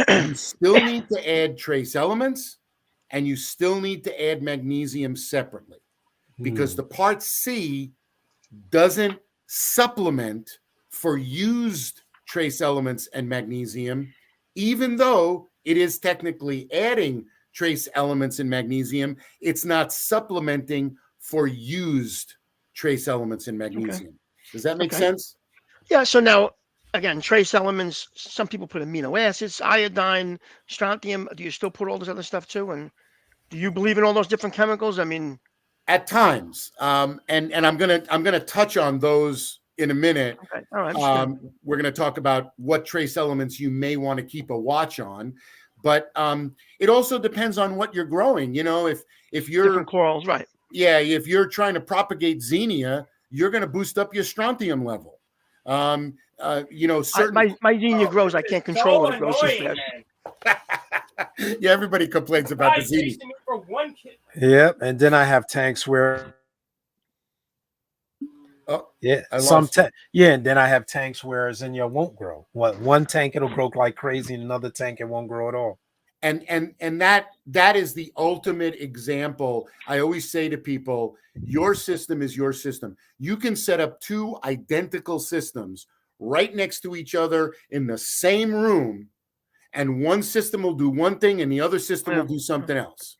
you still need to add trace elements and you still need to add magnesium separately because the part C doesn't supplement for used trace elements and magnesium, even though it is technically adding trace elements and magnesium, it's not supplementing for used trace elements and magnesium. Okay. Does that make sense? Yeah. So now, again, trace elements, some people put amino acids, iodine, strontium. Do you still put all this other stuff too? And do you believe in all those different chemicals? I mean, at times. And I'm gonna touch on those in a minute. Okay. All right. We're going to talk about what trace elements you may want to keep a watch on, but it also depends on what you're growing. You know, if you're different corals, right? Yeah, if you're trying to propagate xenia, you're going to boost up your strontium level. You know, certain my xenia grows. I can't control it. It grows too fast. Yeah, everybody complains about the xenia. Yep, and then I have tanks where. Oh, yeah, and then I have tanks where xenia won't grow. One tank it'll grow like crazy, and another tank it won't grow at all. And that is the ultimate example. I always say to people, your system is your system. You can set up 2 identical systems right next to each other in the same room, and one system will do one thing and the other system will do something else.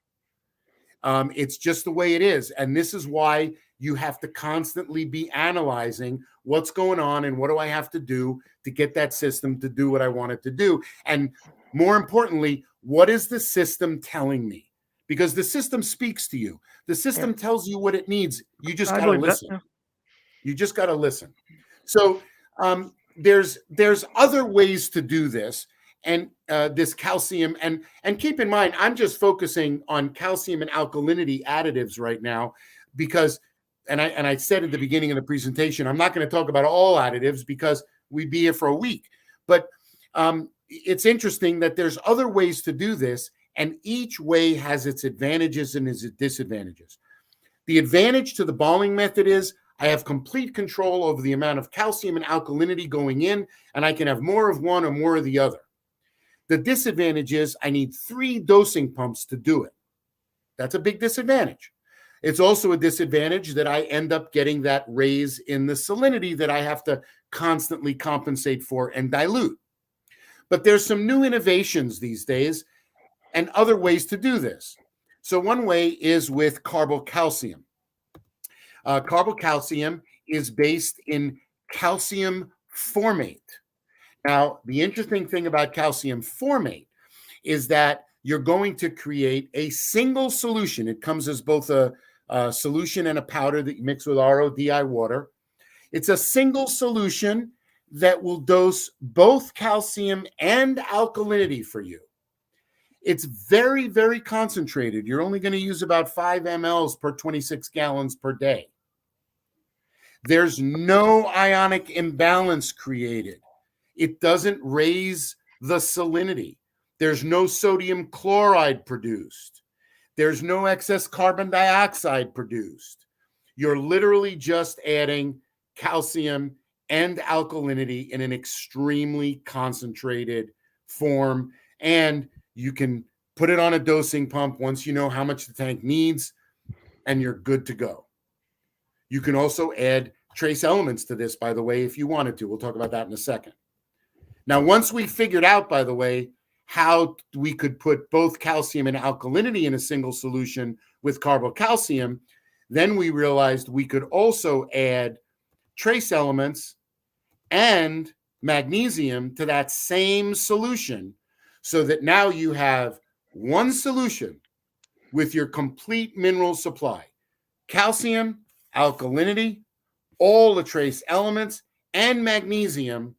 It's just the way it is, and this is why you have to constantly be analyzing what's going on and what do I have to do to get that system to do what I want it to do. And more importantly, what is the system telling me? because the system speaks to you. The system tells you what it needs. You just I got to believe that, listen. yeah. You just got to listen. So there's other ways to do this, and this calcium, and keep in mind, I'm just focusing on calcium and alkalinity additives right now, because, and I said at the beginning of the presentation, I'm not going to talk about all additives because we'd be here for a week. But it's interesting that there's other ways to do this, and each way has its advantages and its disadvantages. The advantage to the balling method is I have complete control over the amount of calcium and alkalinity going in, and I can have more of one or more of the other. The disadvantage is I need 3 dosing pumps to do it. That's a big disadvantage. It's also a disadvantage that I end up getting that raise in the salinity that I have to constantly compensate for and dilute. But there's some new innovations these days and other ways to do this. So one way is with carbocalcium. Carbocalcium is based in calcium formate. Now, the interesting thing about calcium formate is that you're going to create a single solution. It comes as both a solution and a powder that you mix with RODI water. It's a single solution that will dose both calcium and alkalinity for you. It's very, very concentrated. You're only going to use about 5 mLs per 26 gallons per day. There's no ionic imbalance created. It doesn't raise the salinity. There's no sodium chloride produced. There's no excess carbon dioxide produced. You're literally just adding calcium and alkalinity in an extremely concentrated form. And you can put it on a dosing pump once you know how much the tank needs, and you're good to go. You can also add trace elements to this, by the way, if you wanted to. We'll talk about that in a second. Now, once we figured out, by the way, how we could put both calcium and alkalinity in a single solution with carbocalcium, then we realized we could also add trace elements and magnesium to that same solution, so that now you have one solution with your complete mineral supply: calcium, alkalinity, all the trace elements, and magnesium,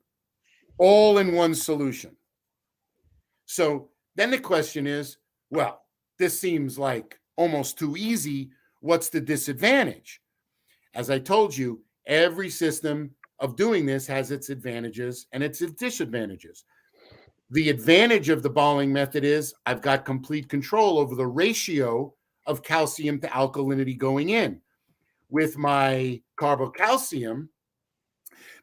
all in one solution. So then the question is, well, this seems like almost too easy. What's the disadvantage? As I told you, every system of doing this has its advantages and its disadvantages. The advantage of the balling method is I've got complete control over the ratio of calcium to alkalinity going in. With my carbocalcium,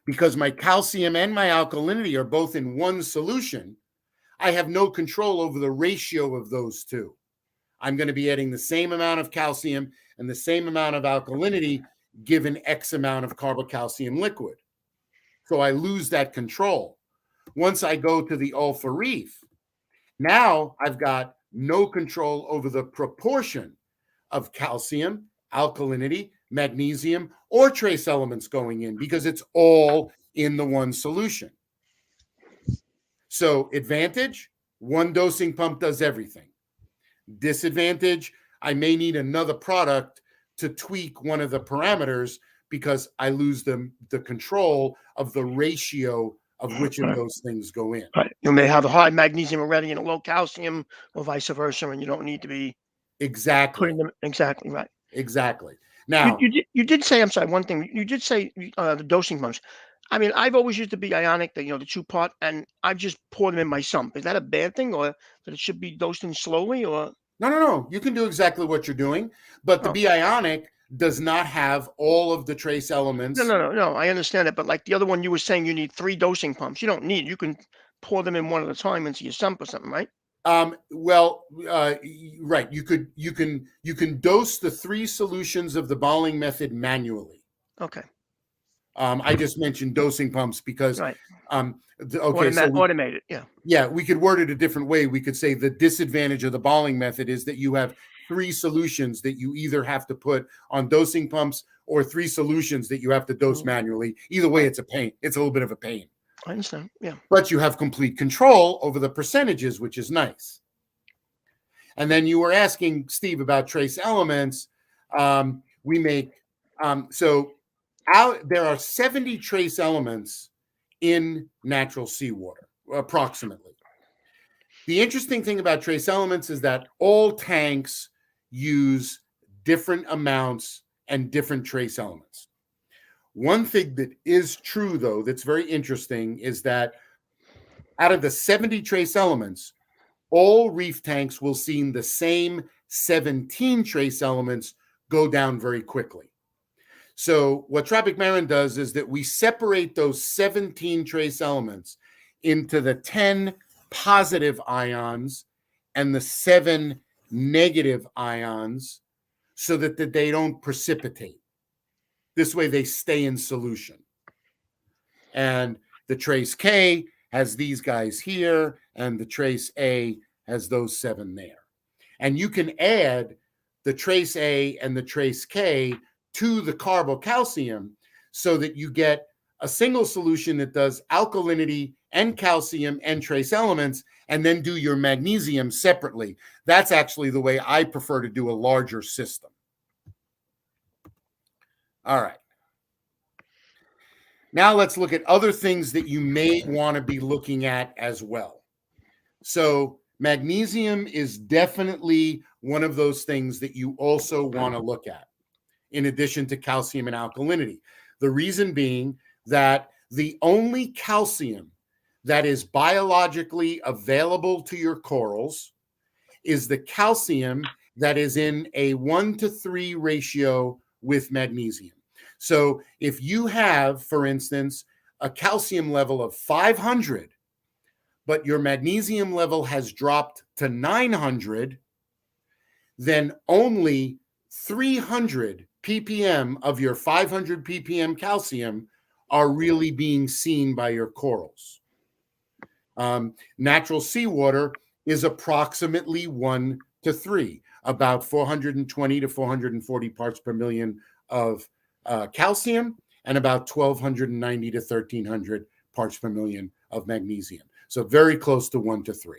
because my calcium and my alkalinity are both in one solution, I have no control over the ratio of those two. I'm going to be adding the same amount of calcium and the same amount of alkalinity given X amount of carbocalcium liquid. So I lose that control. Once I go to the alpha reef, now I've got no control over the proportion of calcium, alkalinity, magnesium, or trace elements going in, because it's all in the one solution. So advantage, one dosing pump does everything. Disadvantage, I may need another product to tweak one of the parameters because I lose the control of the ratio of which of those things go in. Right. You may have a high magnesium already and a low calcium, or vice versa, and you don't need to be putting them exactly right. Exactly. Now, you did say, I'm sorry, one thing. You did say the dosing pumps. I mean, I've always used to be ionic, the 2-part, and I've just poured them in my sump. Is that a bad thing, or that it should be dosed in slowly, or? No. You can do exactly what you're doing, but the B ionic does not have all of the trace elements. No. I understand it, but like the other one, you were saying you need 3 dosing pumps. You don't need. You can pour them in one at a time into your sump or something, right? Right. You can dose the 3 solutions of the balling method manually. Okay. I just mentioned dosing pumps because, right. Automated. Yeah. Yeah. We could word it a different way. We could say the disadvantage of the balling method is that you have 3 solutions that you either have to put on dosing pumps or 3 solutions that you have to dose manually. Either way, it's a pain. It's a little bit of a pain. I understand. Yeah. But you have complete control over the percentages, which is nice. And then you were asking Steve about trace elements. We make there are 70 trace elements in natural seawater, approximately. The interesting thing about trace elements is that all tanks use different amounts and different trace elements. One thing that is true, though, that's very interesting is that out of the 70 trace elements, all reef tanks will see the same 17 trace elements go down very quickly. So what Tropic Marin does is that we separate those 17 trace elements into the 10 positive ions and the 7 negative ions so that they don't precipitate. This way they stay in solution. And the trace K has these guys here, and the trace A has those 7 there. And you can add the trace A and the trace K to the carbocalcium so that you get a single solution that does alkalinity and calcium and trace elements, and then do your magnesium separately. That's actually the way I prefer to do a larger system. All right. Now let's look at other things that you may want to be looking at as well. So magnesium is definitely one of those things that you also want to look at, in addition to calcium and alkalinity. The reason being that the only calcium that is biologically available to your corals is the calcium that is in a 1-to-3 ratio with magnesium. So if you have, for instance, a calcium level of 500, but your magnesium level has dropped to 900, then only 300 ppm of your 500 ppm calcium are really being seen by your corals. Natural seawater is approximately 1-to-3, about 420 to 440 parts per million of calcium, and about 1,290 to 1,300 parts per million of magnesium. So very close to 1-to-3.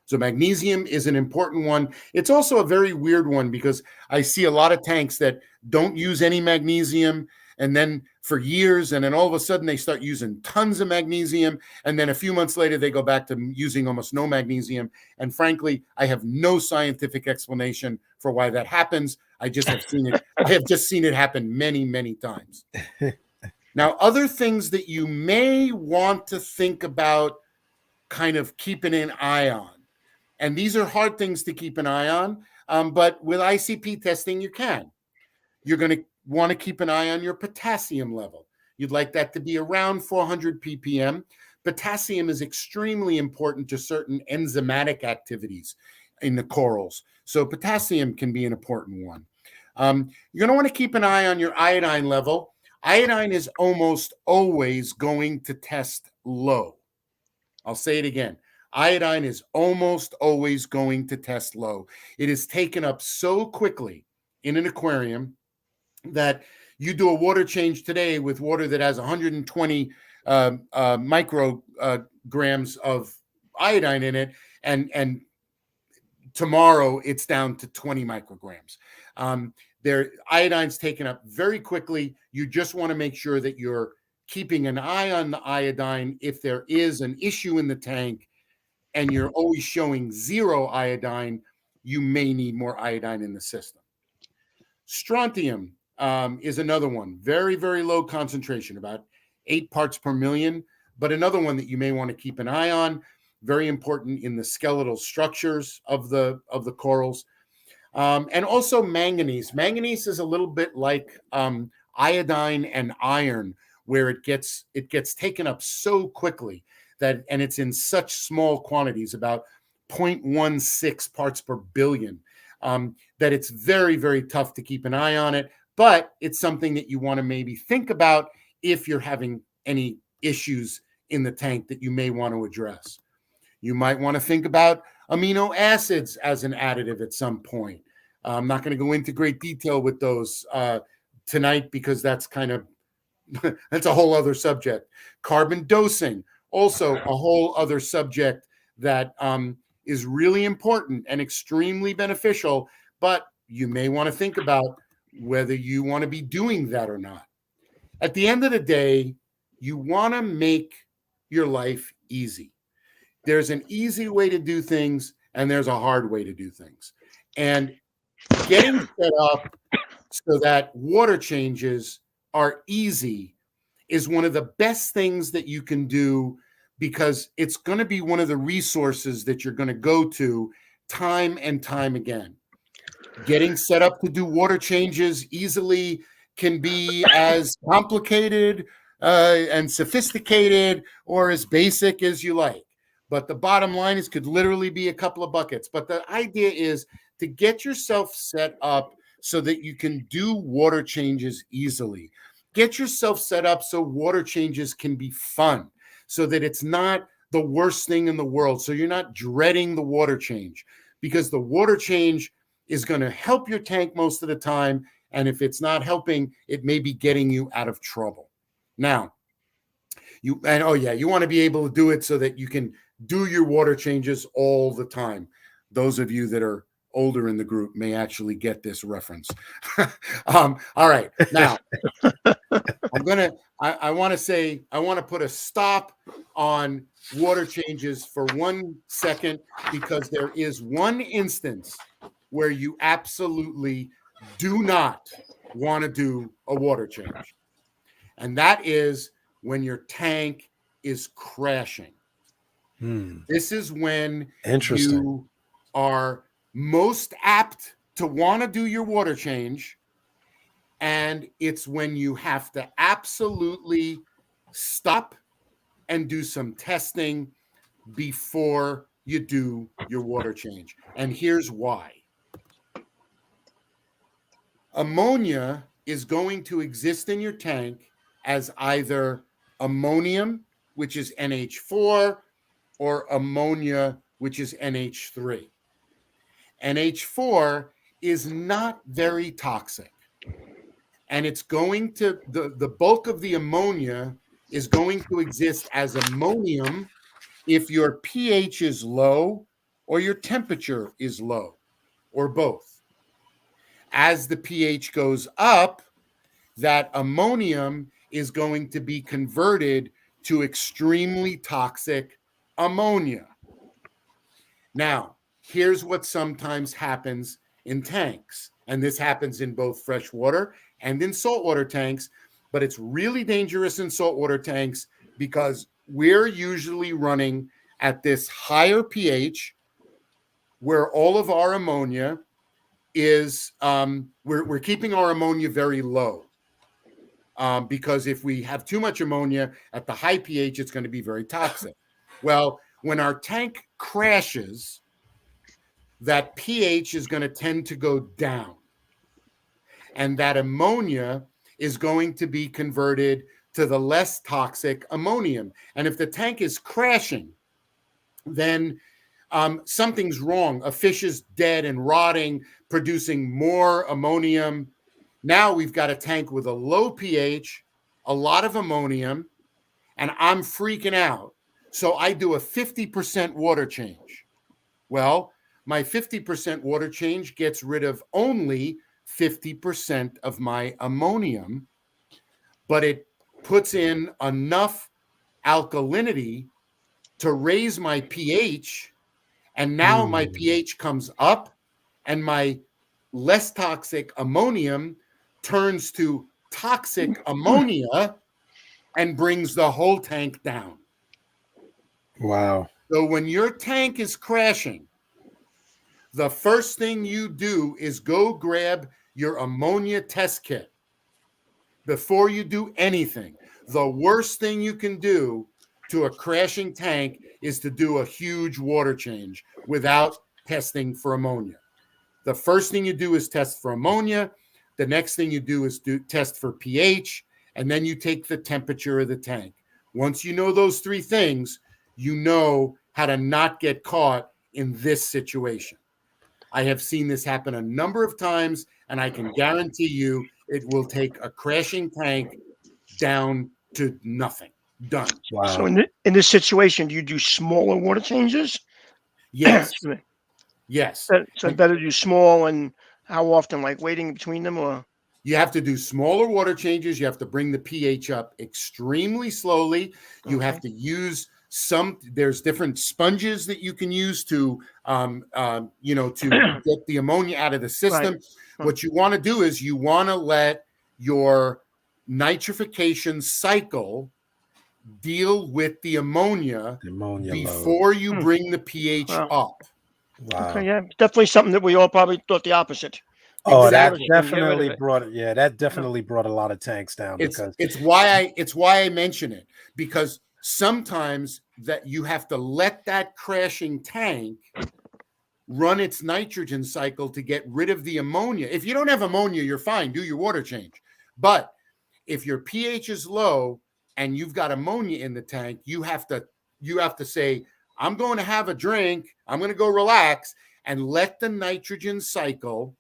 So magnesium is an important one. It's also a very weird one because I see a lot of tanks that don't use any magnesium, and then for years, and then all of a sudden they start using tons of magnesium, and then a few months later they go back to using almost no magnesium. And frankly, I have no scientific explanation for why that happens. I just have seen it. I have just seen it happen many, many times. Now, other things that you may want to think about kind of keeping an eye on, and these are hard things to keep an eye on, but with ICP testing, you can. You're going to want to keep an eye on your potassium level. You'd like that to be around 400 ppm. Potassium is extremely important to certain enzymatic activities in the corals. So potassium can be an important one. You're going to want to keep an eye on your iodine level. Iodine is almost always going to test low. I'll say it again. Iodine is almost always going to test low. It is taken up so quickly in an aquarium that you do a water change today with water that has 120 micrograms of iodine in it, and tomorrow it's down to 20 micrograms. Iodine's taken up very quickly. You just want to make sure that you're keeping an eye on the iodine. If there is an issue in the tank and you're always showing 0 iodine, you may need more iodine in the system. Strontium is another one. Very, very low concentration, about 8 parts per million, but another one that you may want to keep an eye on. Very important in the skeletal structures of the corals. And also manganese. Manganese is a little bit like iodine and iron, where it gets taken up so quickly and it's in such small quantities, about 0.16 parts per billion, that it's very, very tough to keep an eye on it. But it's something that you want to maybe think about if you're having any issues in the tank that you may want to address. You might want to think about amino acids as an additive at some point. I'm not going to go into great detail with those tonight because that's kind of that's a whole other subject. Carbon dosing, also a whole other subject that is really important and extremely beneficial, but you may want to think about whether you want to be doing that or not. At the end of the day, you want to make your life easy. There's an easy way to do things, and there's a hard way to do things. And getting set up so that water changes are easy is one of the best things that you can do, because it's going to be one of the resources that you're going to go to time and time again. Getting set up to do water changes easily can be as complicated and sophisticated or as basic as you like. But the bottom line is could literally be a couple of buckets. But the idea is to get yourself set up so that you can do water changes easily. Get yourself set up so water changes can be fun, so that it's not the worst thing in the world. So you're not dreading the water change, because the water change is going to help your tank most of the time. And if it's not helping, it may be getting you out of trouble. Now, you want to be able to do it so that you can do your water changes all the time. Those of you that are older in the group may actually get this reference. All right. Now, I want to put a stop on water changes for 1 second, because there is one instance where you absolutely do not want to do a water change. And that is when your tank is crashing. This is when you are most apt to want to do your water change. And it's when you have to absolutely stop and do some testing before you do your water change. And here's why. Ammonia is going to exist in your tank as either ammonium, which is NH4, or ammonia, which is NH3. NH4 is not very toxic. And it's going to, the bulk of the ammonia is going to exist as ammonium if your pH is low or your temperature is low, or both. As the pH goes up, that ammonium is going to be converted to extremely toxic ammonia. Now, here's what sometimes happens in tanks, and this happens in both freshwater and in saltwater tanks, but it's really dangerous in saltwater tanks because we're usually running at this higher pH where all of our ammonia is, we're keeping our ammonia very low. Because if we have too much ammonia at the high pH, it's going to be very toxic. Well, when our tank crashes, that pH is going to tend to go down. And that ammonia is going to be converted to the less toxic ammonium. And if the tank is crashing, then something's wrong. A fish is dead and rotting, producing more ammonium. Now we've got a tank with a low pH, a lot of ammonium, and I'm freaking out. So I do a 50% water change. Well, my 50% water change gets rid of only 50% of my ammonium, but it puts in enough alkalinity to raise my pH. And now my pH comes up and my less toxic ammonium turns to toxic ammonia and brings the whole tank down. Wow. So when your tank is crashing, the first thing you do is go grab your ammonia test kit before you do anything. The worst thing you can do to a crashing tank is to do a huge water change without testing for ammonia. The first thing you do is test for ammonia. The next thing you do is test for pH, and then you take the temperature of the tank. Once you know those three things, you know how to not get caught in this situation. I have seen this happen a number of times, and I can guarantee you it will take a crashing tank down to nothing. Done. Wow. So in this situation, do you do smaller water changes? Yes. Excuse me. Yes. So better to do small, and how often, like waiting between them, or? You have to do smaller water changes. You have to bring the pH up extremely slowly. You have to use there's different sponges that you can use to, to get the ammonia out of the system. Right. What you want to do is you want to let your nitrification cycle deal with the ammonia Ammonia load. before you bring the pH Wow. up. Wow. Okay, yeah, definitely something that we all probably thought the opposite. Oh, Exactly. that definitely brought it. Yeah, that definitely brought a lot of tanks down It's because it's why I mention it, because sometimes that you have to let that crashing tank run its nitrogen cycle to get rid of the ammonia. If you don't have ammonia, you're fine. Do your water change. But if your pH is low and you've got ammonia in the tank, you have to say, I'm going to have a drink. I'm going to go relax and let the nitrogen cycle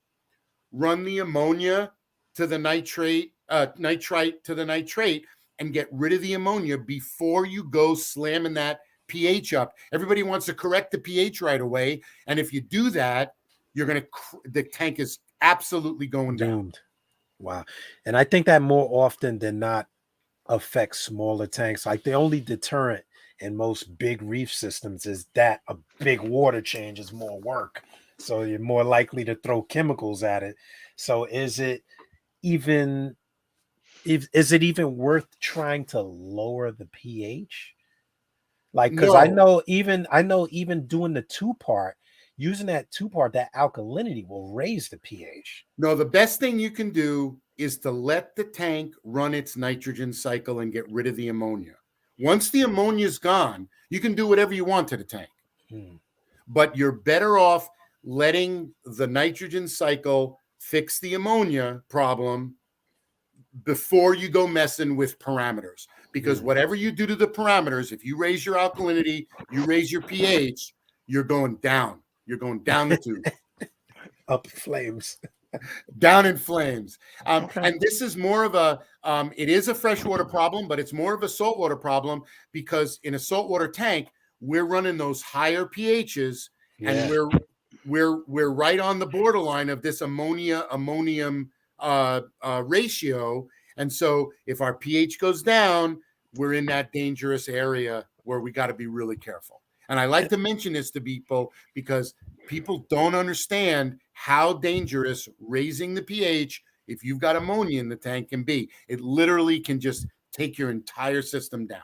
run the ammonia to the nitrite to the nitrate and get rid of the ammonia before you go slamming that pH up. Everybody wants to correct the pH right away, and if you do that, the tank is absolutely going down. doomed. Wow. And I think that more often than not affects smaller tanks. Like the only deterrent in most big reef systems is that a big water change is more work. So you're more likely to throw chemicals at it. So is it even worth trying to lower the pH? Like, because I know even doing the two-part, using that two-part, that alkalinity will raise the pH. No, the best thing you can do is to let the tank run its nitrogen cycle and get rid of the ammonia. Once the ammonia is gone, you can do whatever you want to the tank. But you're better off letting the nitrogen cycle fix the ammonia problem before you go messing with parameters. Because whatever you do to the parameters, if you raise your alkalinity, you raise your pH, you're going down. You're going down the tube. Up flames. Down in flames. And this is more of it is a freshwater problem, but it's more of a saltwater problem, because in a saltwater tank, we're running those higher pHs, and we're right on the borderline of this ammonium ratio. And so if our pH goes down, we're in that dangerous area where we got to be really careful. And I like to mention this to people because people don't understand how dangerous raising the pH, if you've got ammonia in the tank, can be. It literally can just take your entire system down.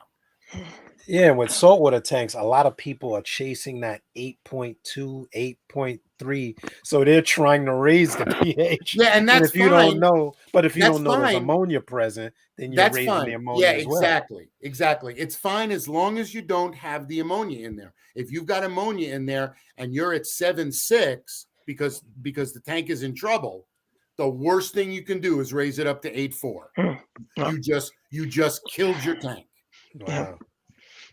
Yeah, with saltwater tanks, a lot of people are chasing that 8.2, 8.3. So they're trying to raise the pH. Yeah, and that's if you fine. don't know, but if you That's don't know there's fine. ammonia present, then you're That's raising fine. the ammonia Yeah, as well. exactly. It's fine as long as you don't have the ammonia in there. If you've got ammonia in there and you're at 7.6 because the tank is in trouble, the worst thing you can do is raise it up to 8.4. You just killed your tank. Wow.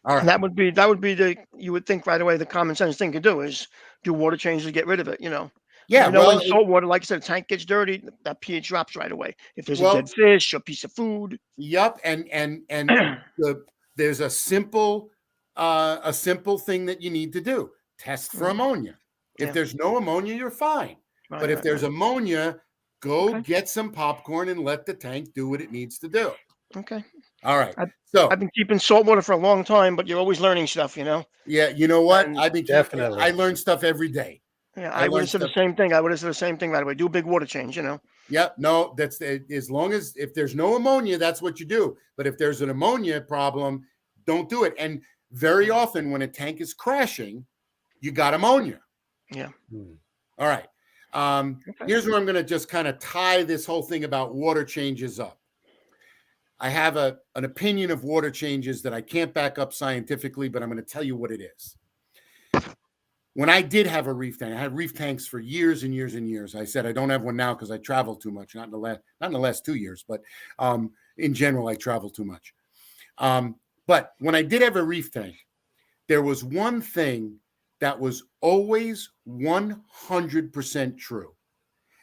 All right. And that would be you would think right away the common sense thing to do is do water changes to get rid of it, Yeah, in salt water, like I said, the tank gets dirty, that pH drops right away. If there's a dead fish or piece of food. Yep, and there's a simple thing that you need to do. Test for ammonia. If there's no ammonia, you're fine. But if there's ammonia, go get some popcorn and let the tank do what it needs to do. Okay. All right. I've been keeping salt water for a long time, but you're always learning stuff, Yeah, you know what? And definitely. I learn stuff every day. Yeah, I would have said the same thing. I would have said the same thing right away. Do a big water change, Yep. No, that's as long as if there's no ammonia, that's what you do. But if there's an ammonia problem, don't do it. And very often when a tank is crashing, you got ammonia. Yeah. All right. Here's where I'm going to just kind of tie this whole thing about water changes up. I have an opinion of water changes that I can't back up scientifically, but I'm going to tell you what it is. When I did have a reef tank, I had reef tanks for years and years and years. I said I don't have one now because I travel too much. Not in the last 2 years, but in general, I travel too much. But when I did have a reef tank, there was one thing that was always 100% true,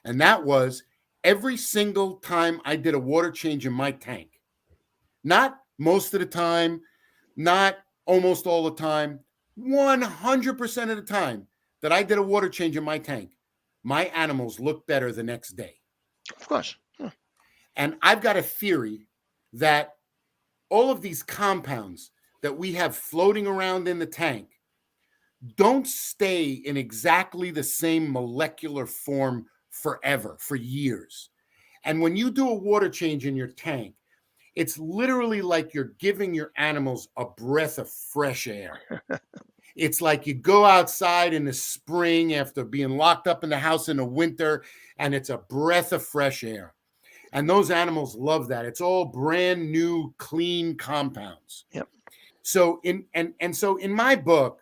and that was every single time I did a water change in my tank. Not most of the time, not almost all the time, 100% of the time that I did a water change in my tank, my animals look better the next day. Of course. Yeah. And I've got a theory that all of these compounds that we have floating around in the tank don't stay in exactly the same molecular form forever, for years. And when you do a water change in your tank, it's literally like you're giving your animals a breath of fresh air. It's like you go outside in the spring after being locked up in the house in the winter, and it's a breath of fresh air. And those animals love that. It's all brand new, clean compounds. Yep. So in my book,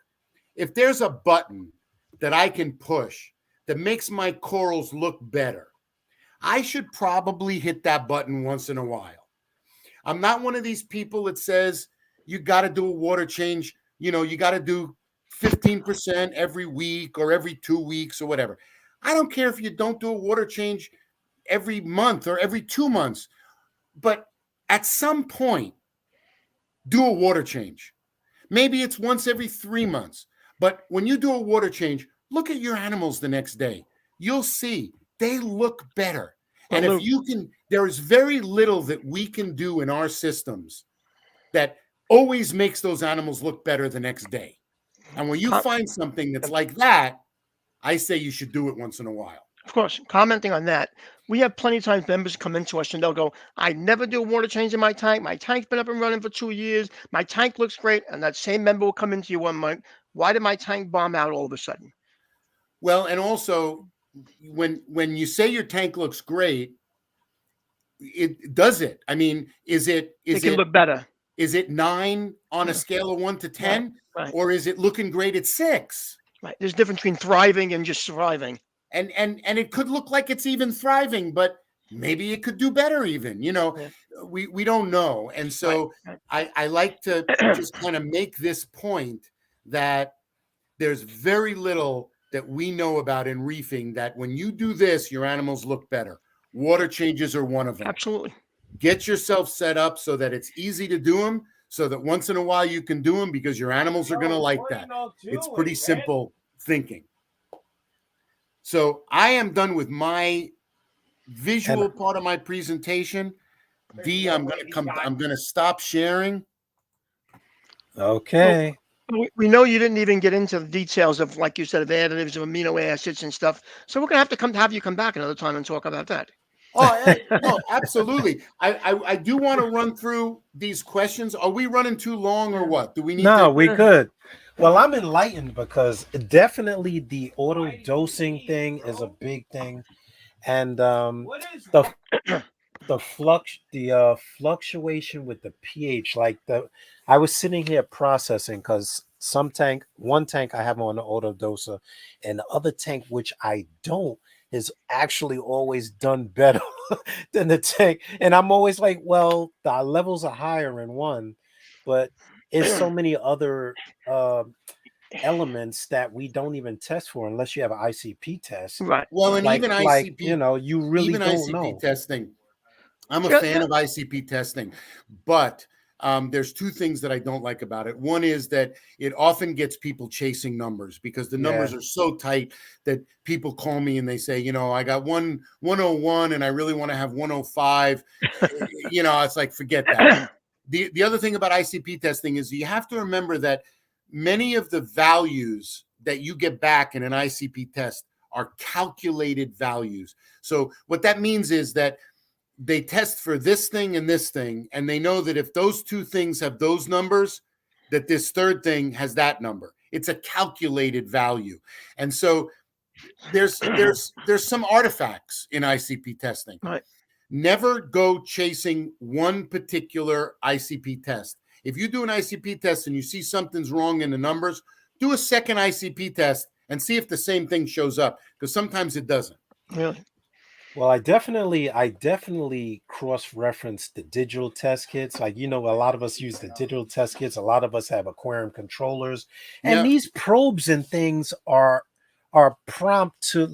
if there's a button that I can push that makes my corals look better, I should probably hit that button once in a while. I'm not one of these people that says you got to do a water change. You know, you got to do 15% every week or every 2 weeks or whatever. I don't care if you don't do a water change every month or every 2 months, but at some point, do a water change. Maybe it's once every 3 months, but when you do a water change, look at your animals the next day. You'll see they look better. And if you can, there is very little that we can do in our systems that always makes those animals look better the next day. And when you find something that's like that, I say you should do it once in a while. Of course, commenting on that, we have plenty of times members come into us and they'll go, I never do a water change in my tank. My tank's been up and running for 2 years. My tank looks great. And that same member will come into you one month. Why did my tank bomb out all of a sudden? Well, and also when you say your tank looks great, it does it. I mean, it can look better. Is it 9 on a scale of 1 to 10? Right. Or is it looking great at 6? Right. There's a difference between thriving and just surviving. And it could look like it's even thriving, but maybe it could do better even. You know, we don't know. And so I like to just kind of make this point that there's very little that we know about in reefing that when you do this, your animals look better. Water changes are one of them. Absolutely. Get yourself set up so that it's easy to do them, so that once in a while you can do them because your animals are going to like that. It's pretty simple thinking. So I am done with my visual part of my presentation. D, I'm going to stop sharing. Okay. We know you didn't even get into the details of, like you said, of additives, of amino acids and stuff. So we're going to have you come back another time and talk about that. Oh, no, absolutely. I do want to run through these questions. Are we running too long or what? Do we need No, we could. Well, I'm enlightened because definitely the auto dosing thing is a big thing. And the fluctuation with the pH, I was sitting here processing because one tank I have on the auto doser, and the other tank, which I don't, is actually always done better than the tank. And I'm always like, well, the levels are higher in one, but it's so many other elements that we don't even test for unless you have an ICP test. Right. Well, and even ICP, you really even don't ICP know. testing. I'm a fan of ICP testing, but there's 2 things that I don't like about it. One is that it often gets people chasing numbers because the numbers are so tight that people call me and they say, I got 101 and I really want to have 105. It's like, forget that. The other thing about ICP testing is you have to remember that many of the values that you get back in an ICP test are calculated values. So what that means is that they test for this thing and this thing, and they know that if those 2 things have those numbers, that this third thing has that number. It's a calculated value. And so there's some artifacts in ICP testing. Right. Never go chasing one particular ICP test. If you do an ICP test and you see something's wrong in the numbers, do a second ICP test and see if the same thing shows up, because sometimes it doesn't. Really? Well, I definitely cross-reference the digital test kits. Like, a lot of us use the digital test kits. A lot of us have aquarium controllers. And these probes and things are prompt to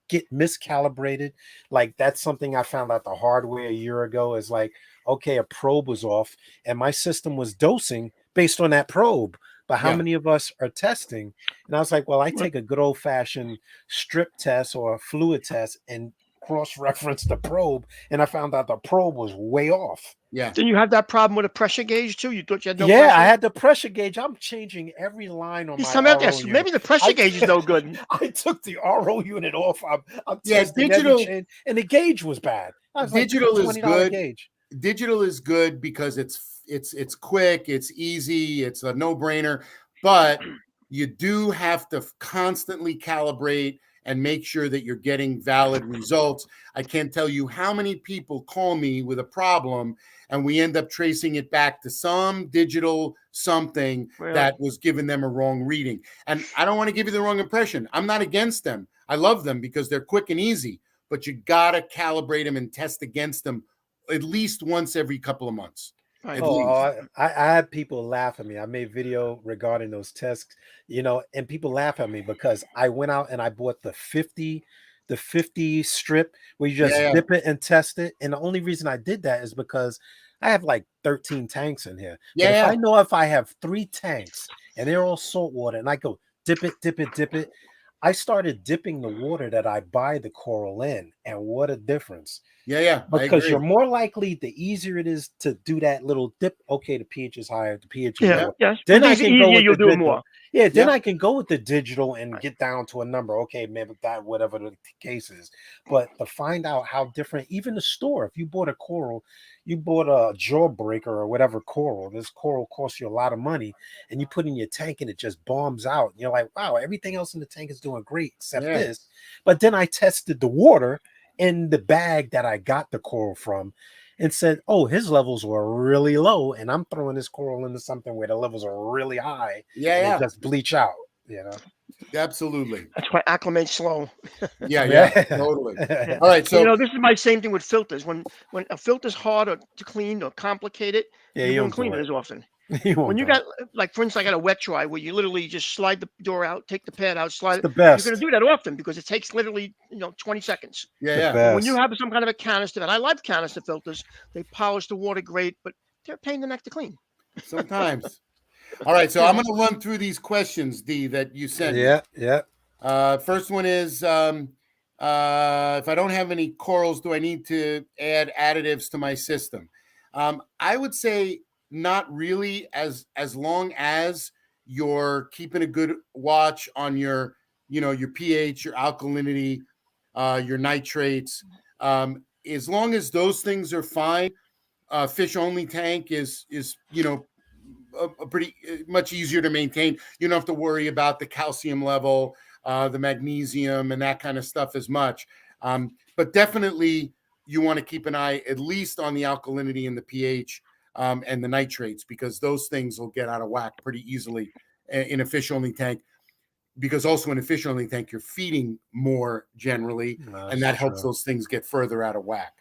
get miscalibrated. Like, that's something I found out the hard way a year ago, is like, okay, a probe was off and my system was dosing based on that probe. but how Yeah. many of us are testing? And I was like, well, I take a good old fashioned strip test or a fluid test and cross-reference the probe, and I found out the probe was way off. Yeah. Didn't you have that problem with a pressure gauge too? You thought you had no Yeah, pressure? I had the pressure gauge. I'm changing every line on He's my coming out there. RO So unit. maybe the pressure I gauge is no good. I took the RO unit off. I'm Yeah, testing digital- every chain, and the gauge was bad. I was Digital like, is $20 good. gauge. Digital is good because it's quick, it's easy, it's a no-brainer, but you do have to constantly calibrate and make sure that you're getting valid results. I can't tell you how many people call me with a problem and we end up tracing it back to some digital something Really? that was giving them a wrong reading. And I don't want to give you the wrong impression. I'm not against them. I love them because they're quick and easy, but you got to calibrate them and test against them at least once every couple of months. Right. At Oh, least. I had people laugh at me. I made video regarding those tests, and people laugh at me because I went out and I bought the 50 strip where you just Yeah. dip it and test it. And the only reason I did that is because I have like 13 tanks in here. But Yeah. if I have 3 tanks and they're all salt water and I go dip it, dip it, dip it, I started dipping the water that I buy the coral in, and what a difference. Yeah. I Because agree. you're more likely, the easier it is to do that little dip. Okay, the pH is higher, the pH is Yeah. lower. Yes. Then When I things are can go easier, with you'll the do it digital. more. Yeah, then Yeah. I can go with the digital and get down to a number. Okay, maybe that, whatever the case is. But to find out how different, even the store, if you bought a coral, you bought a jawbreaker or whatever coral, this coral costs you a lot of money, and you put in your tank and it just bombs out. And you're like, wow, everything else in the tank is doing great except Yeah. this. But then I tested the water in the bag that I got the coral from and said, oh, his levels were really low, and I'm throwing this coral into something where the levels are really high, and Yeah. it just bleach out, Absolutely. That's why acclimate slow. Yeah. Totally. Yeah. All right. So This is my same thing with filters. When a filter's hard or to clean or complicated, Yeah, you you won't don't do clean it it. as often. You won't When you do got, it. like, for instance, I got a wet dry where you literally just slide the door out, take the pad out, slide It's it. the You're best. going to do that often because it takes literally 20 seconds. yeah. But when you Best. have some kind of a canister, and I like canister filters, they polish the water great, but they're a pain in the neck to clean. Sometimes. All right. So I'm going to run through these questions, D, that you sent me. Yeah. First one is if I don't have any corals, do I need to add additives to my system? I would say not really, as long as you're keeping a good watch on your pH, your alkalinity, your nitrates. As long as those things are fine, fish only tank is a pretty much easier to maintain. You don't have to worry about the calcium level, the magnesium, and that kind of stuff as much. But definitely, you want to keep an eye at least on the alkalinity and the pH and the nitrates, because those things will get out of whack pretty easily in a fish only tank. Because also in a fish only tank, you're feeding more generally, and that helps those things get further out of whack.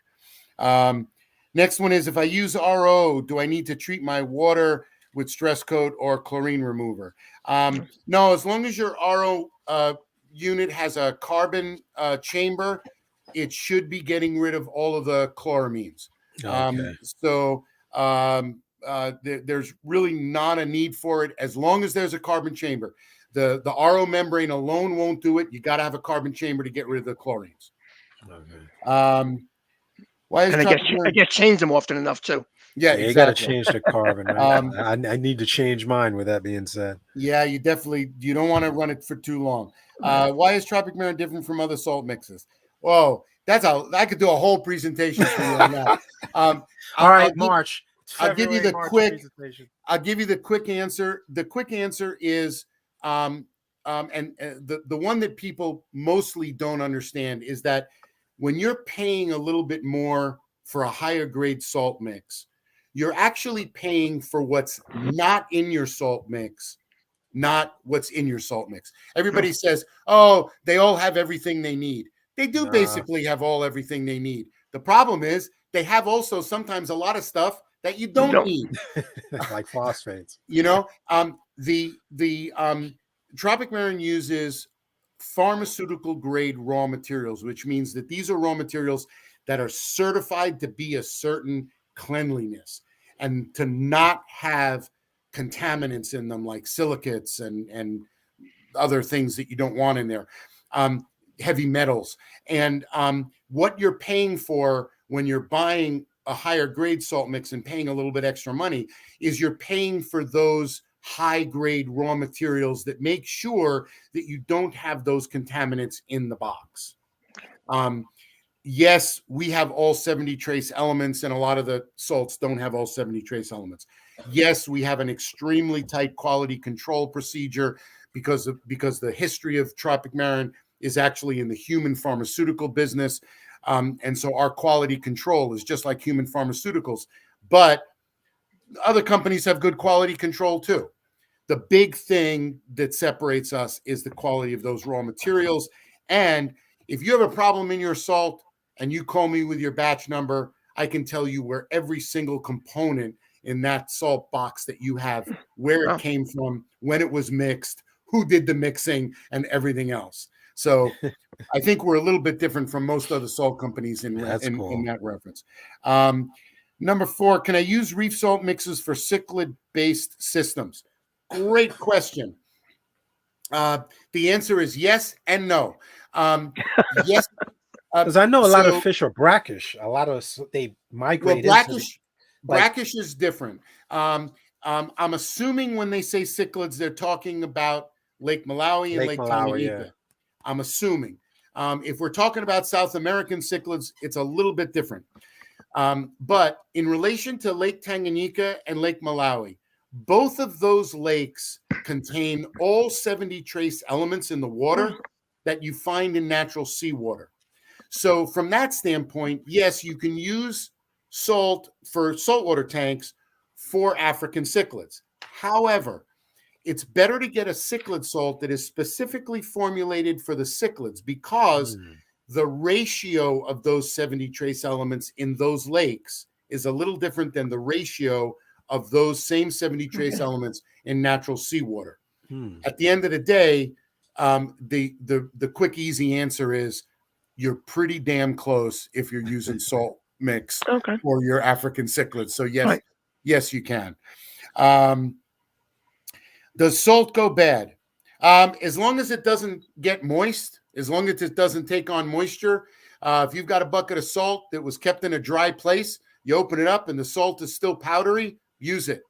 Next one is, if I use RO, do I need to treat my water with stress coat or chlorine remover? No, as long as your RO unit has a carbon chamber, it should be getting rid of all of the chloramines. Okay. There's really not a need for it as long as there's a carbon chamber. The RO membrane alone won't do it. You got to have a carbon chamber to get rid of the chlorines. Okay. Why is And I guess change them often enough too. Yeah, You exactly. got to change the carbon, right? I need to change mine. With that being said, yeah, you don't want to run it for too long. Why is Tropic Marin different from other salt mixes? Whoa, I could do a whole presentation for you on that. All right, March. I'll give you the March quick. presentation. I'll give you the quick answer. The quick answer is, the one that people mostly don't understand is that when you're paying a little bit more for a higher grade salt mix, you're actually paying for what's not in your salt mix, not what's in your salt mix. Everybody says, oh, they all have everything they need. They do basically have everything they need. The problem is they have also sometimes a lot of stuff that you don't need. Like phosphates. The Tropic Marin uses pharmaceutical grade raw materials, which means that these are raw materials that are certified to be a certain cleanliness and to not have contaminants in them, like silicates and other things that you don't want in there, heavy metals. And what you're paying for when you're buying a higher grade salt mix and paying a little bit extra money is you're paying for those high grade raw materials that make sure that you don't have those contaminants in the box. Yes, we have all 70 trace elements, and a lot of the salts don't have all 70 trace elements. Yes, we have an extremely tight quality control procedure because the history of Tropic Marin is actually in the human pharmaceutical business. And so our quality control is just like human pharmaceuticals. But other companies have good quality control too. The big thing that separates us is the quality of those raw materials. And if you have a problem in your salt and you call me with your batch number, I can tell you where every single component in that salt box that you have, where it came from, when it was mixed, who did the mixing, and everything else. So I think we're a little bit different from most other salt companies in that reference. Number 4, can I use reef salt mixes for cichlid-based systems? Great question. The answer is yes and no. Yes. Because I know a lot of fish are brackish. A lot of they migrate. Well, brackish is different. I'm assuming when they say cichlids, they're talking about Lake Malawi and Lake Tanganyika. Yeah. I'm assuming. If we're talking about South American cichlids, it's a little bit different. But in relation to Lake Tanganyika and Lake Malawi, both of those lakes contain all 70 trace elements in the water that you find in natural seawater. So from that standpoint, yes, you can use salt for saltwater tanks for African cichlids. However, it's better to get a cichlid salt that is specifically formulated for the cichlids because the ratio of those 70 trace elements in those lakes is a little different than the ratio of those same 70 trace elements in natural seawater. At the end of the day, the quick, easy answer is you're pretty damn close if you're using salt mix for your African cichlids. So yes, yes, you can. Does salt go bad? As long as it doesn't get moist, as long as it doesn't take on moisture. If you've got a bucket of salt that was kept in a dry place, you open it up and the salt is still powdery, use it.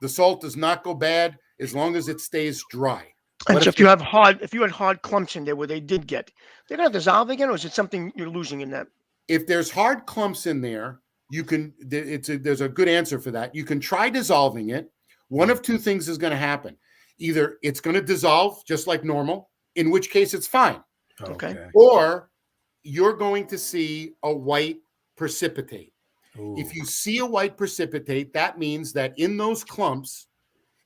The salt does not go bad as long as it stays dry. And so if you had hard clumps in there where they did get, they're going to dissolve again, or is it something you're losing in that? If there's hard clumps in there, you can. There's a good answer for that. You can try dissolving it. One of two things is going to happen. Either it's going to dissolve just like normal, in which case it's fine. Okay. Or you're going to see a white precipitate. Ooh. If you see a white precipitate, that means that in those clumps,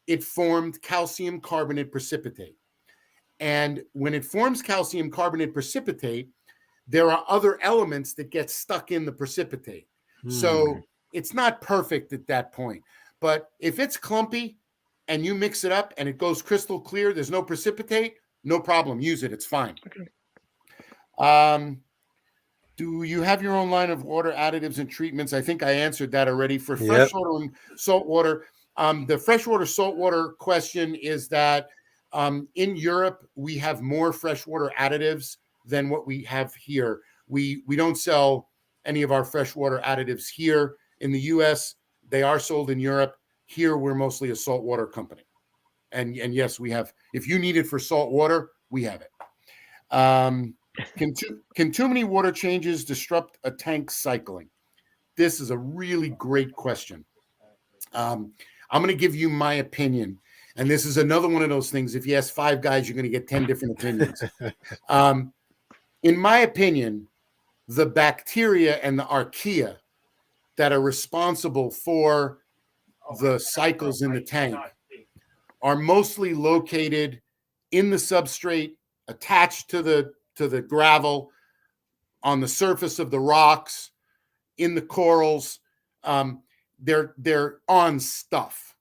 it formed calcium carbonate precipitate. And when it forms calcium carbonate precipitate, there are other elements that get stuck in the precipitate. So it's not perfect at that point. But if it's clumpy and you mix it up and it goes crystal clear, there's no precipitate, no problem. Use it. It's fine. Do you have your own line of water additives and treatments? I think I answered that already. For freshwater and saltwater, the freshwater saltwater question is that in Europe, we have more freshwater additives than what we have here. We don't sell any of our freshwater additives here in the US. They are sold in Europe. Here, we're mostly a saltwater company. And yes, we have, if you need it for saltwater, we have it. Can too many water changes disrupt a tank cycling? This is a really great question. I'm going to give you my opinion. And this is another one of those things. If you ask 5 guys, you're going to get 10 different opinions. In my opinion, the bacteria and the archaea that are responsible for the cycles in the tank are mostly located in the substrate, attached to the gravel, on the surface of the rocks, in the corals. They're on stuff.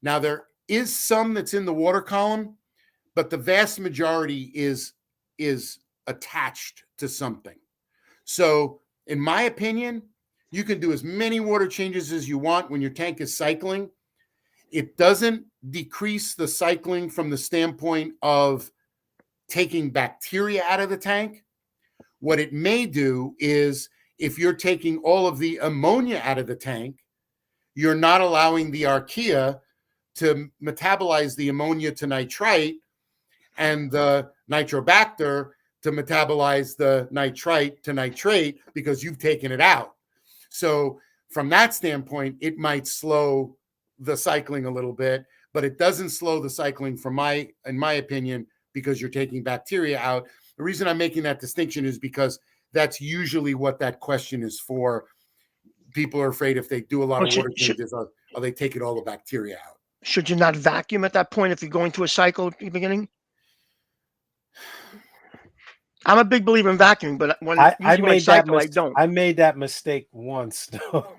Now, there is some that's in the water column, but the vast majority is attached to something. So, in my opinion, you can do as many water changes as you want when your tank is cycling. It doesn't decrease the cycling from the standpoint of taking bacteria out of the tank. What it may do is, if you're taking all of the ammonia out of the tank, you're not allowing the archaea to metabolize the ammonia to nitrite and the nitrobacter to metabolize the nitrite to nitrate, because you've taken it out. So from that standpoint, it might slow the cycling a little bit, but it doesn't slow the cycling in my opinion, because you're taking bacteria out. The reason I'm making that distinction is because that's usually what that question is for. People are afraid if they do a lot of water changes, are they taking all the bacteria out? Should you not vacuum at that point if you're going through a cycle at the beginning? I'm a big believer in vacuuming, but when I made cycle, I don't. I made that mistake once, though.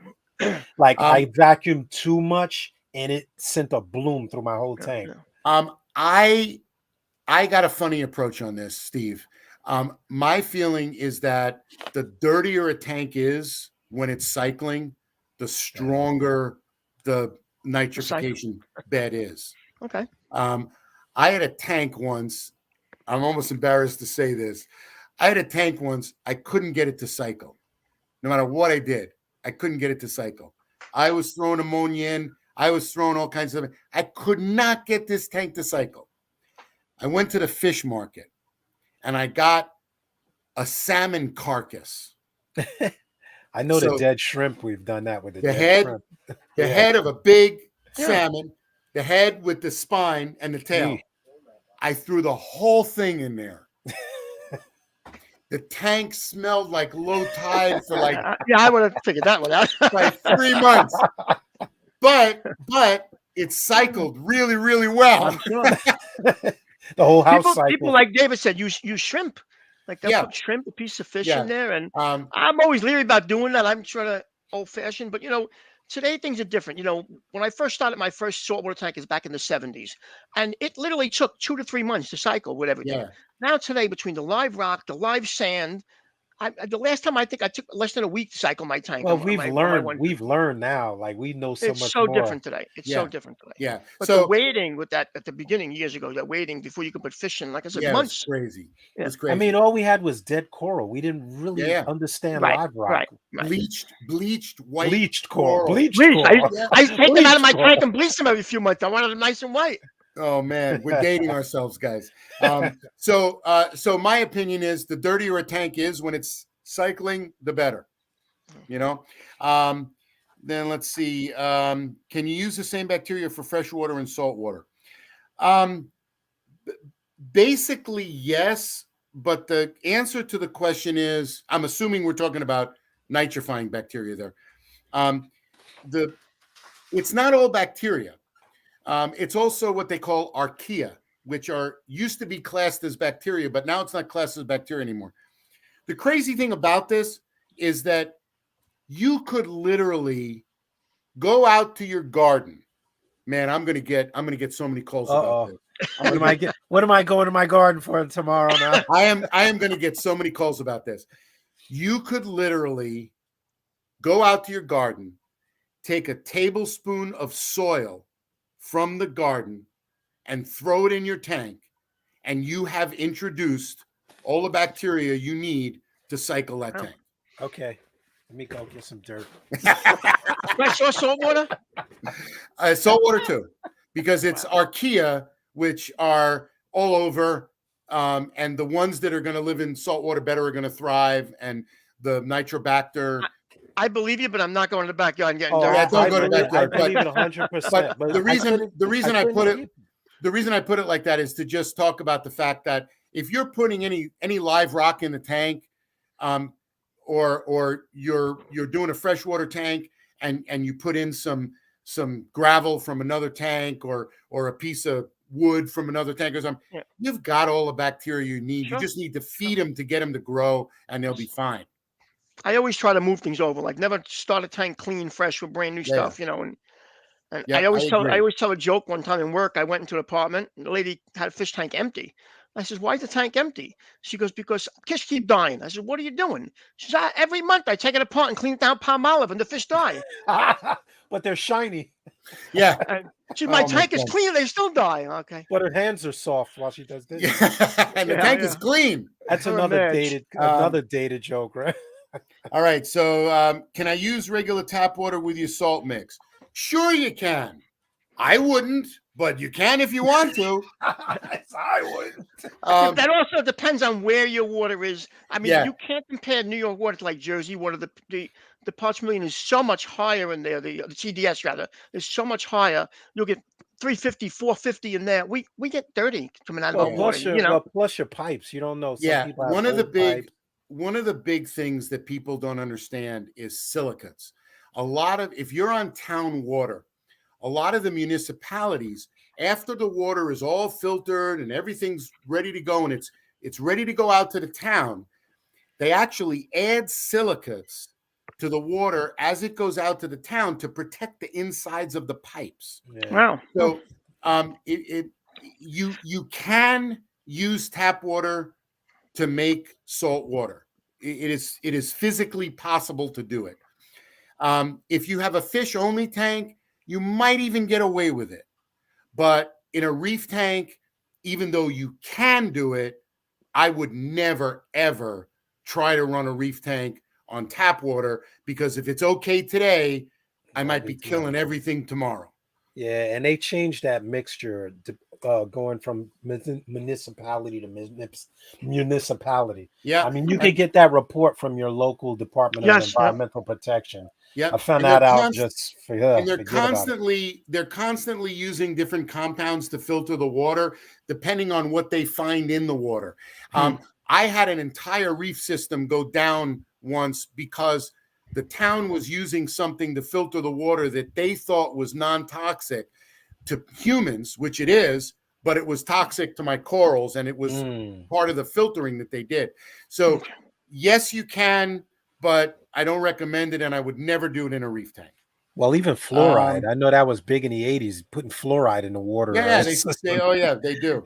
Like I vacuumed too much, and it sent a bloom through my whole tank. I got a funny approach on this, Steve. My feeling is that the dirtier a tank is when it's cycling, the stronger the nitrification bed is. Okay. I had a tank once. I'm almost embarrassed to say this. I had a tank once. I couldn't get it to cycle. No matter what I did, I couldn't get it to cycle. I was throwing ammonia in. I was throwing all kinds of. I could not get this tank to cycle. I went to the fish market and I got a salmon carcass. I know the dead shrimp. We've done that with the dead head, shrimp. The head of a big salmon, the head with the spine and the tail. I threw the whole thing in there. The tank smelled like low tide for like I would have figured that one out. like 3 months. But it cycled really, really well. I'm sure. The whole house cycled. People like David said, use shrimp. Like they'll put shrimp, a piece of fish in there, and I'm always leery about doing that. I'm sort of old-fashioned, but today things are different. When I first started my first saltwater tank is back in the 70s, and it literally took 2 to 3 months to cycle with everything. Now today, between the live rock, the live sand, the last time I think I took less than a week to cycle my tank. Well, we've learned now. Like we know so much more. It's so different today. It's so different today. Yeah. But the waiting with that at the beginning years ago, that waiting before you could put fish in, like I said, months. It's crazy. Yeah. It's crazy. I mean, all we had was dead coral. We didn't really understand live rock. Right. Bleached white. Bleached coral. Bleached coral. I take them out of my tank and bleach them every few months. I wanted them nice and white. Oh man, we're dating ourselves, guys. So my opinion is the dirtier a tank is when it's cycling, the better. Then let's see. Can you use the same bacteria for fresh water and salt water? Basically, yes. But the answer to the question is, I'm assuming we're talking about nitrifying bacteria there. It's not all bacteria. It's also what they call archaea, which used to be classed as bacteria, but now it's not classed as bacteria anymore. The crazy thing about this is that you could literally go out to your garden. Man, I'm gonna get so many calls about this. What am I going to my garden for tomorrow now? I am gonna get so many calls about this. You could literally go out to your garden, take a tablespoon of soil from the garden and throw it in your tank, and you have introduced all the bacteria you need to cycle that tank. Okay, let me go get some dirt. Fresh or salt water? Salt water too, because it's archaea, which are all over, and the ones that are going to live in salt water better are going to thrive, and the nitrobacter. I believe you, but I'm not going to the backyard and getting dirt. Yeah, don't go to the backyard. I believe it 100%. But the reason I put it like that is to just talk about the fact that if you're putting any live rock in the tank, or you're doing a freshwater tank and you put in some gravel from another tank or a piece of wood from another tank or something, you've got all the bacteria you need. Sure. You just need to feed them to get them to grow, and they'll be fine. I always try to move things over, like never start a tank clean, fresh with brand new stuff, and I always tell a joke. One time in work, I went into an apartment and the lady had a fish tank empty. I says, why is the tank empty? She goes, because fish keep dying. I said, what are you doing? She says, every month I take it apart and clean it down palm olive and the fish die. But they're shiny. Yeah. And she said, my Oh, my tank is God. clean, they still die. Okay. But her hands are soft while she does this. Yeah. And the Yeah, tank yeah. is clean. That's Her another match. dated joke, right? All right. So can I use regular tap water with your salt mix? Sure you can. I wouldn't, but you can if you want to. I would. That also depends on where your water is. I mean, Yeah. you can't compare New York water to like Jersey water. The parts per million is so much higher in there. The CDS rather is so much higher. You'll get 350, 450 in there. We get 30 coming out of Well, our water. plus your pipes. You don't know. Some Yeah. people have old pipes. One of the big things that people don't understand is silicates. If you're on town water, a lot of the municipalities, after the water is all filtered and everything's ready to go and it's ready to go out to the town, they actually add silicates to the water as it goes out to the town to protect the insides of the pipes. Yeah. Wow. So you can use tap water to make salt water. It is physically possible to do it. If you have a fish only tank, you might even get away with it. But in a reef tank, even though you can do it, I would never, ever try to run a reef tank on tap water, because if it's okay today, I might be killing everything tomorrow. Yeah, and they changed that mixture going from municipality to municipality. Yeah. I mean, you could get that report from your local Department of Environmental Protection. Yeah, I found that out just for her. And they're constantly using different compounds to filter the water, depending on what they find in the water. I had an entire reef system go down once because the town was using something to filter the water that they thought was non-toxic to humans, which it is, but it was toxic to my corals, and it was part of the filtering that they did. So yes, you can, but I don't recommend it, and I would never do it in a reef tank. Well, even fluoride. I know that was big in the 80s, putting fluoride in the water. Yeah, they do.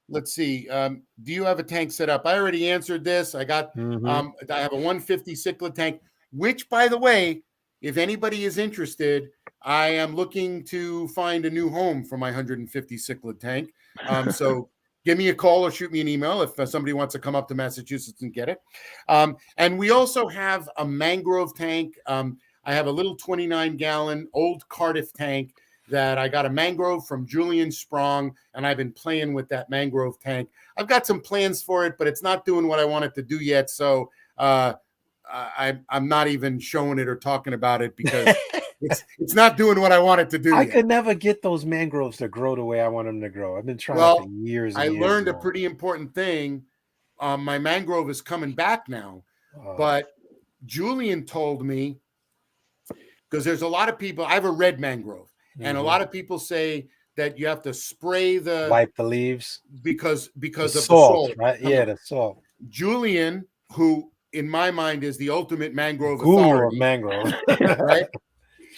Let's see. Do you have a tank set up? I already answered this. I got I have a 150 cichlid tank, which, by the way, if anybody is interested, I am looking to find a new home for my 150 cichlid tank. So give me a call or shoot me an email if somebody wants to come up to Massachusetts and get it. And we also have a mangrove tank. I have a little 29-gallon old Cardiff tank that I got a mangrove from Julian Sprong, and I've been playing with that mangrove tank. I've got some plans for it, but it's not doing what I want it to do yet. So I'm not even showing it or talking about it because it's not doing what I want it to do. I could never get those mangroves to grow the way I want them to grow. I've been trying for years. I learned a pretty important thing. My mangrove is coming back now, but Julian told me, because there's a lot of people, I have a red mangrove, and a lot of people say that you have to spray wipe the leaves because of the salt, right? Yeah, the salt. Julian, who in my mind is the ultimate mangrove Guru authority, of mangrove, right?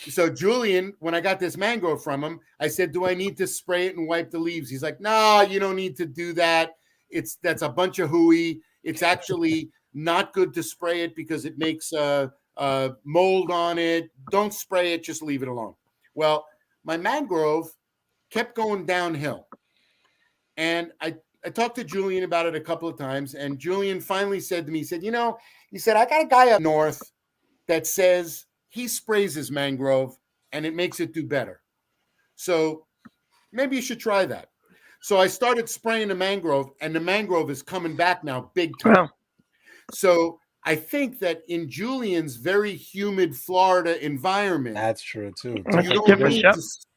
So Julian, when I got this mangrove from him, I said, "Do I need to spray it and wipe the leaves?" He's like, "No, you don't need to do that. That's a bunch of hooey. It's actually not good to spray it because it makes mold on it. Don't spray it. Just leave it alone." Well, my mangrove kept going downhill, and I talked to Julian about it a couple of times, and Julian finally said to me, he said, "I got a guy up north that says he sprays his mangrove and it makes it do better. So maybe you should try that." So I started spraying the mangrove, and the mangrove is coming back now big time. Wow. So I think that in Julian's very humid Florida environment, that's true too.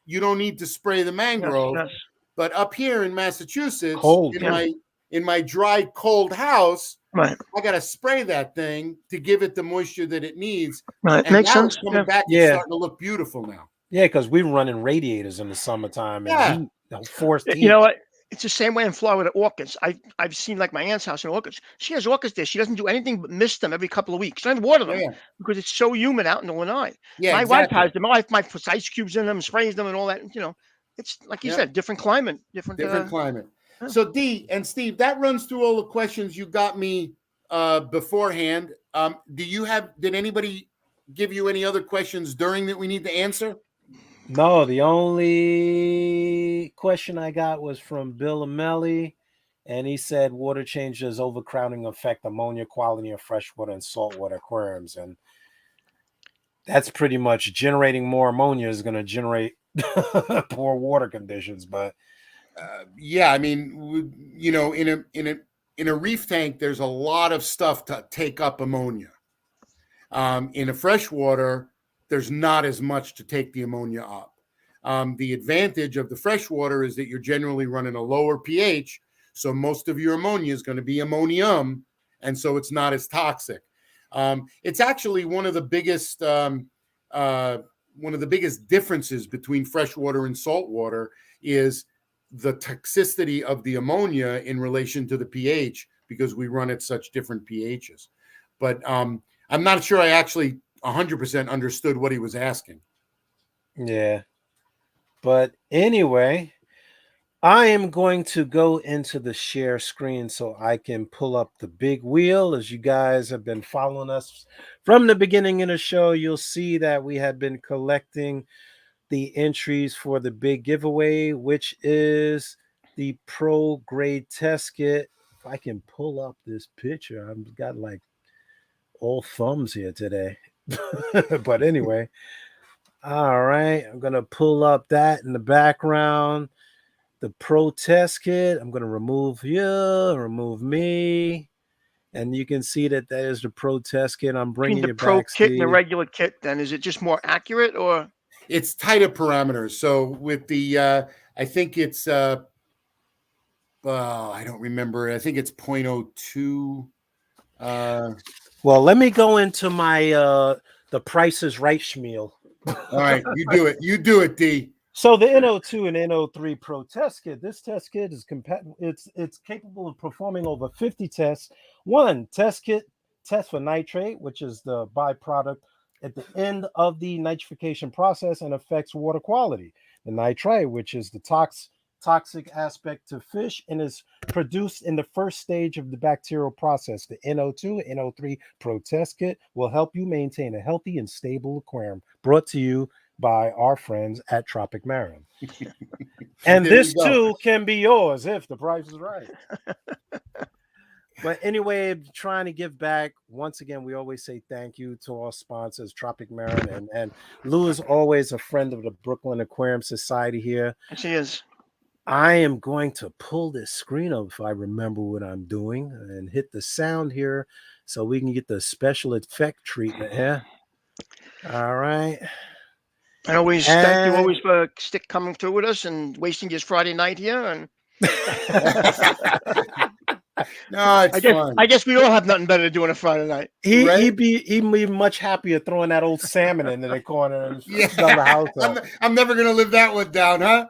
You don't need to spray the mangrove. Yes. But up here in Massachusetts, cold, in my dry, cold house, right, I got to spray that thing to give it the moisture that it needs. Right, and makes now sense. It's coming back, it's starting to look beautiful now. Yeah, because we're running radiators in the summertime. And forced heat. You know what? It's the same way in Florida. Orchids. I've seen like my aunt's house in orchids. She has orchids there. She doesn't do anything but mist them every couple of weeks. She doesn't water them because it's so humid out in Illinois. Yeah, my wife has them. My wife puts ice cubes in them, sprays them, and all that. You know, it's like you said, different climate, different climate. So D and Steve, that runs through all the questions you got me beforehand. Did anybody give you any other questions during that we need to answer? No, the only question I got was from Bill Amelli, and he said water changes overcrowding affect ammonia quality of freshwater and saltwater aquariums, and that's pretty much generating more ammonia is going to generate poor water conditions. But Yeah, I mean, in a reef tank, there's a lot of stuff to take up ammonia. In a freshwater, there's not as much to take the ammonia up. The advantage of the freshwater is that you're generally running a lower pH, so most of your ammonia is going to be ammonium, and so it's not as toxic. It's actually one of the biggest differences between freshwater and saltwater is the toxicity of the ammonia in relation to the pH, because we run at such different pHs. But I'm not sure I actually 100% understood what he was asking. yeah. But anyway, I am going to go into the share screen so I can pull up the big wheel. As you guys have been following us from the beginning of the show, you'll see that we had been collecting the entries for the big giveaway, which is the pro grade test kit. If I can pull up this picture, I've got like all thumbs here today. But anyway, all right, I'm going to pull up that in the background. The pro test kit. I'm going to remove you, remove me. And you can see that there's the pro test kit. I'm bringing The you pro back, kit and the Steve. regular kit, then is it just more accurate, or It's tighter parameters. So with the, I think it's, I don't remember. I think it's 0.02. Well, let me go into my the Price is Right schmeal. All right, you do it. You do it, D. So the NO2 and NO3 Pro test kit. This test kit is compatible. It's capable of performing over 50 tests. One test kit test for nitrate, which is the byproduct at the end of the nitrification process and affects water quality. The nitrite, which is the toxic aspect to fish and is produced in the first stage of the bacterial process. The NO2 and NO3 Pro test kit will help you maintain a healthy and stable aquarium. Brought to you by our friends at Tropic Marin. And this too can be yours if the price is right. But anyway, trying to give back. Once again, we always say thank you to our sponsors, Tropic Marin. And Lou is always a friend of the Brooklyn Aquarium Society here. she is. I am going to pull this screen up if I remember what I'm doing and hit the sound here so we can get the special effect treatment here. All right. And always thank you always for stick coming through with us and wasting his Friday night here. And No, it's fun. I guess we all have nothing better to do on a Friday night. He'd be much happier throwing that old salmon into the corner and the house up. I'm never gonna live that one down, huh?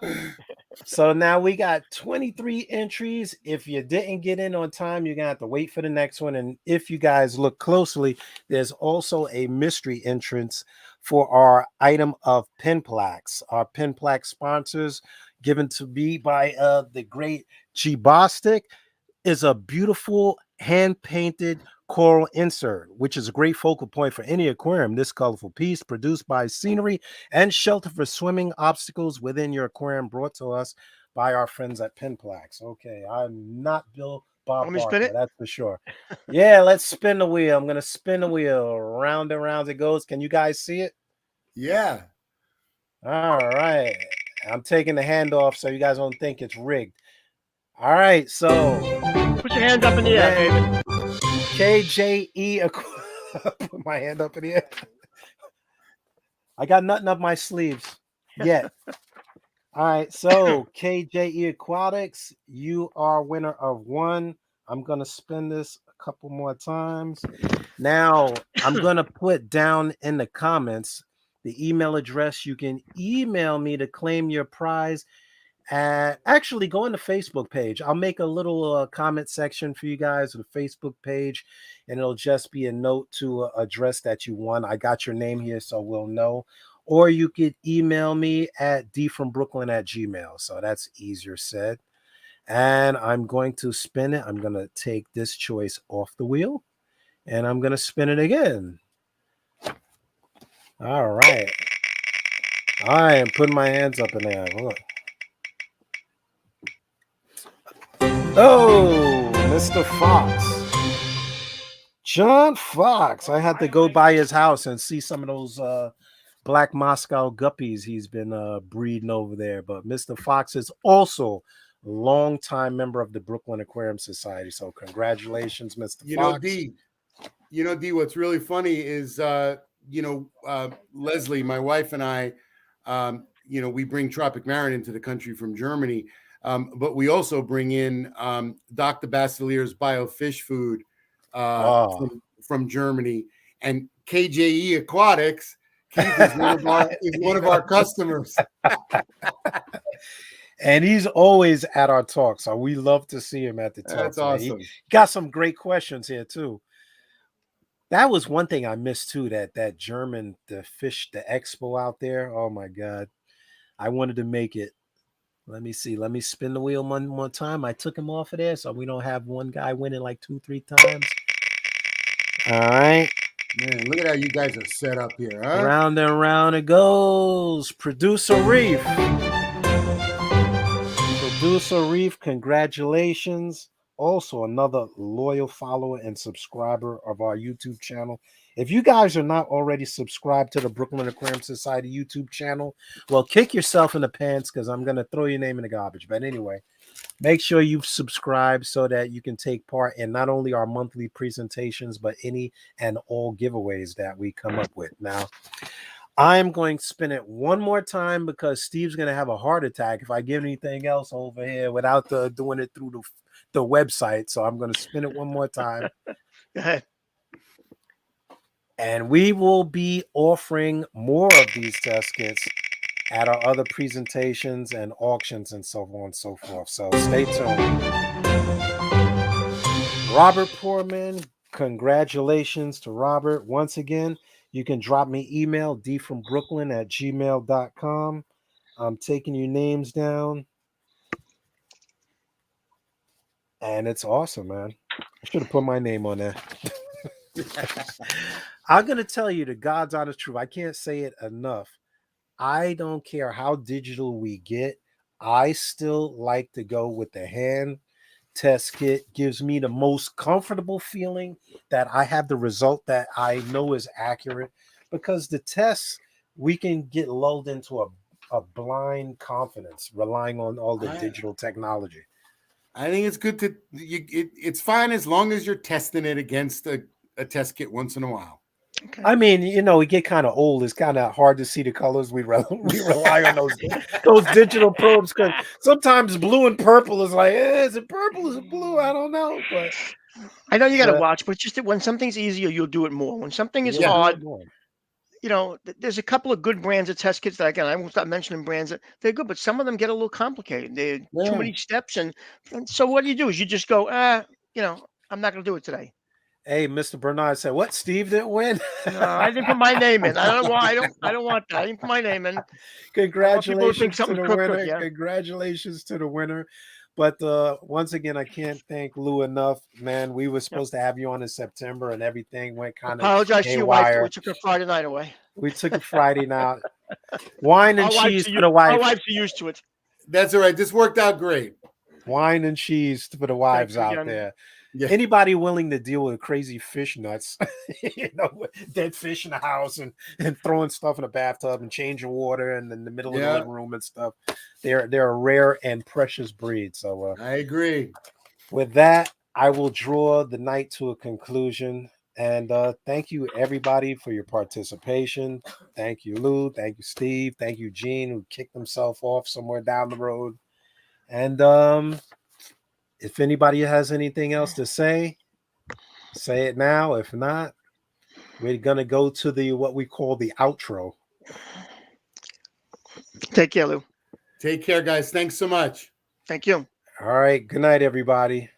So now we got 23 entries. If you didn't get in on time, you're gonna have to wait for the next one. And if you guys look closely, there's also a mystery entrance for our item of pin plaques. Our pin plaque sponsors, given to me by the great G Bostic, is a beautiful hand-painted coral insert, which is a great focal point for any aquarium. This colorful piece produced by scenery and shelter for swimming obstacles within your aquarium, brought to us by our friends at Pin Plaques. Okay, I'm not Bill Bob Let me Barker, spin it? that's for sure. Yeah, let's spin the wheel. I'm gonna spin the wheel. Round and round it goes. Can you guys see it? Yeah. All right. I'm taking the hand off so you guys don't think it's rigged. All right, so put your hands up in the air, baby. KJE. Put my hand up in the air. I got nothing up my sleeves yet. All right, so KJE Aquatics, you are winner of one. I'm gonna spin this a couple more times. Now I'm gonna put down in the comments the email address. You can email me to claim your prize. Actually, go on the Facebook page. I'll make a little comment section for you guys on the Facebook page, and it'll just be a note to address that you won. I got your name here, so we'll know. Or you could email me at dfrombrooklyn@gmail.com. So that's easier said. And I'm going to spin it. I'm going to take this choice off the wheel and I'm going to spin it again. All right. I am putting my hands up in there. Look. Oh, Mr. Fox. John Fox. I had to go by his house and see some of those black Moscow guppies he's been breeding over there. But Mr. Fox is also a longtime member of the Brooklyn Aquarium Society. So congratulations, Mr. Fox. D, what's really funny is, Leslie, my wife and I, we bring Tropic Marin into the country from Germany, but we also bring in Dr. Basilier's biofish food from Germany, and KJE Aquatics. Keith is one of our customers. And he's always at our talks. So we love to see him at the talks. That's awesome. He got some great questions here too. That was one thing I missed too, that German, the expo out there. Oh my God. I wanted to make it. Let me see. Let me spin the wheel one more time. I took him off of there so we don't have one guy winning like 2-3 times. All right. Man, look at how you guys are set up here, huh? Round and round it goes. Producer Reef. Producer Reef, congratulations. Also, another loyal follower and subscriber of our YouTube channel. If you guys are not already subscribed to the Brooklyn Aquarium Society YouTube channel, well, kick yourself in the pants because I'm going to throw your name in the garbage. But anyway, make sure you've subscribed so that you can take part in not only our monthly presentations, but any and all giveaways that we come up with. Now, I'm going to spin it one more time because Steve's going to have a heart attack if I give anything else over here without doing it through the website. So I'm going to spin it one more time. Go ahead. And we will be offering more of these test kits at our other presentations and auctions and so on and so forth. So stay tuned. Robert Poorman, congratulations to Robert. Once again, you can drop me email, dfrombrooklyn@gmail.com. I'm taking your names down. And it's awesome, man. I should have put my name on there. I'm going to tell you the God's honest truth. I can't say it enough. I don't care how digital we get. I still like to go with the hand test kit. Gives me the most comfortable feeling that I have the result that I know is accurate, because the tests, we can get lulled into a blind confidence relying on all the digital technology. I think it's good to it's fine as long as you're testing it against a test kit once in a while. Okay. I mean, we get kind of old. It's kind of hard to see the colors. We rely on those digital probes because sometimes blue and purple is like, is it purple? Is it blue? I don't know. But I know you got to watch, but just when something's easier, you'll do it more. When something is hard, there's a couple of good brands of test kits that, again, I won't stop mentioning brands that they're good, but some of them get a little complicated. They're too many steps, and so what do? Is you just go, I'm not going to do it today. Hey, Mr. Bernard said, "What? Steve didn't win?" No, I didn't put my name in. I don't know why. I don't want that. I didn't put my name in. Congratulations to the winner. Yeah. Congratulations to the winner. But once again, I can't thank Lou enough, man. We were supposed to have you on in September, and everything went kind of apologize to your wife. We took her Friday night away. We took a Friday night. Wine and cheese for the wife. My wife's used to it. That's all right. This worked out great. Wine and cheese for the wives out there. Yeah. Anybody willing to deal with crazy fish nuts, dead fish in the house and throwing stuff in the bathtub and changing water and in the middle of the living room and stuff. They're a rare and precious breed. So I agree. With that, I will draw the night to a conclusion. And thank you, everybody, for your participation. Thank you, Lou. Thank you, Steve. Thank you, Gene, who kicked himself off somewhere down the road. And if anybody has anything else to say it now. If not, we're going to go to what we call the outro. Take care, Lou. Take care, guys. Thanks so much. Thank you. All right. Good night, everybody.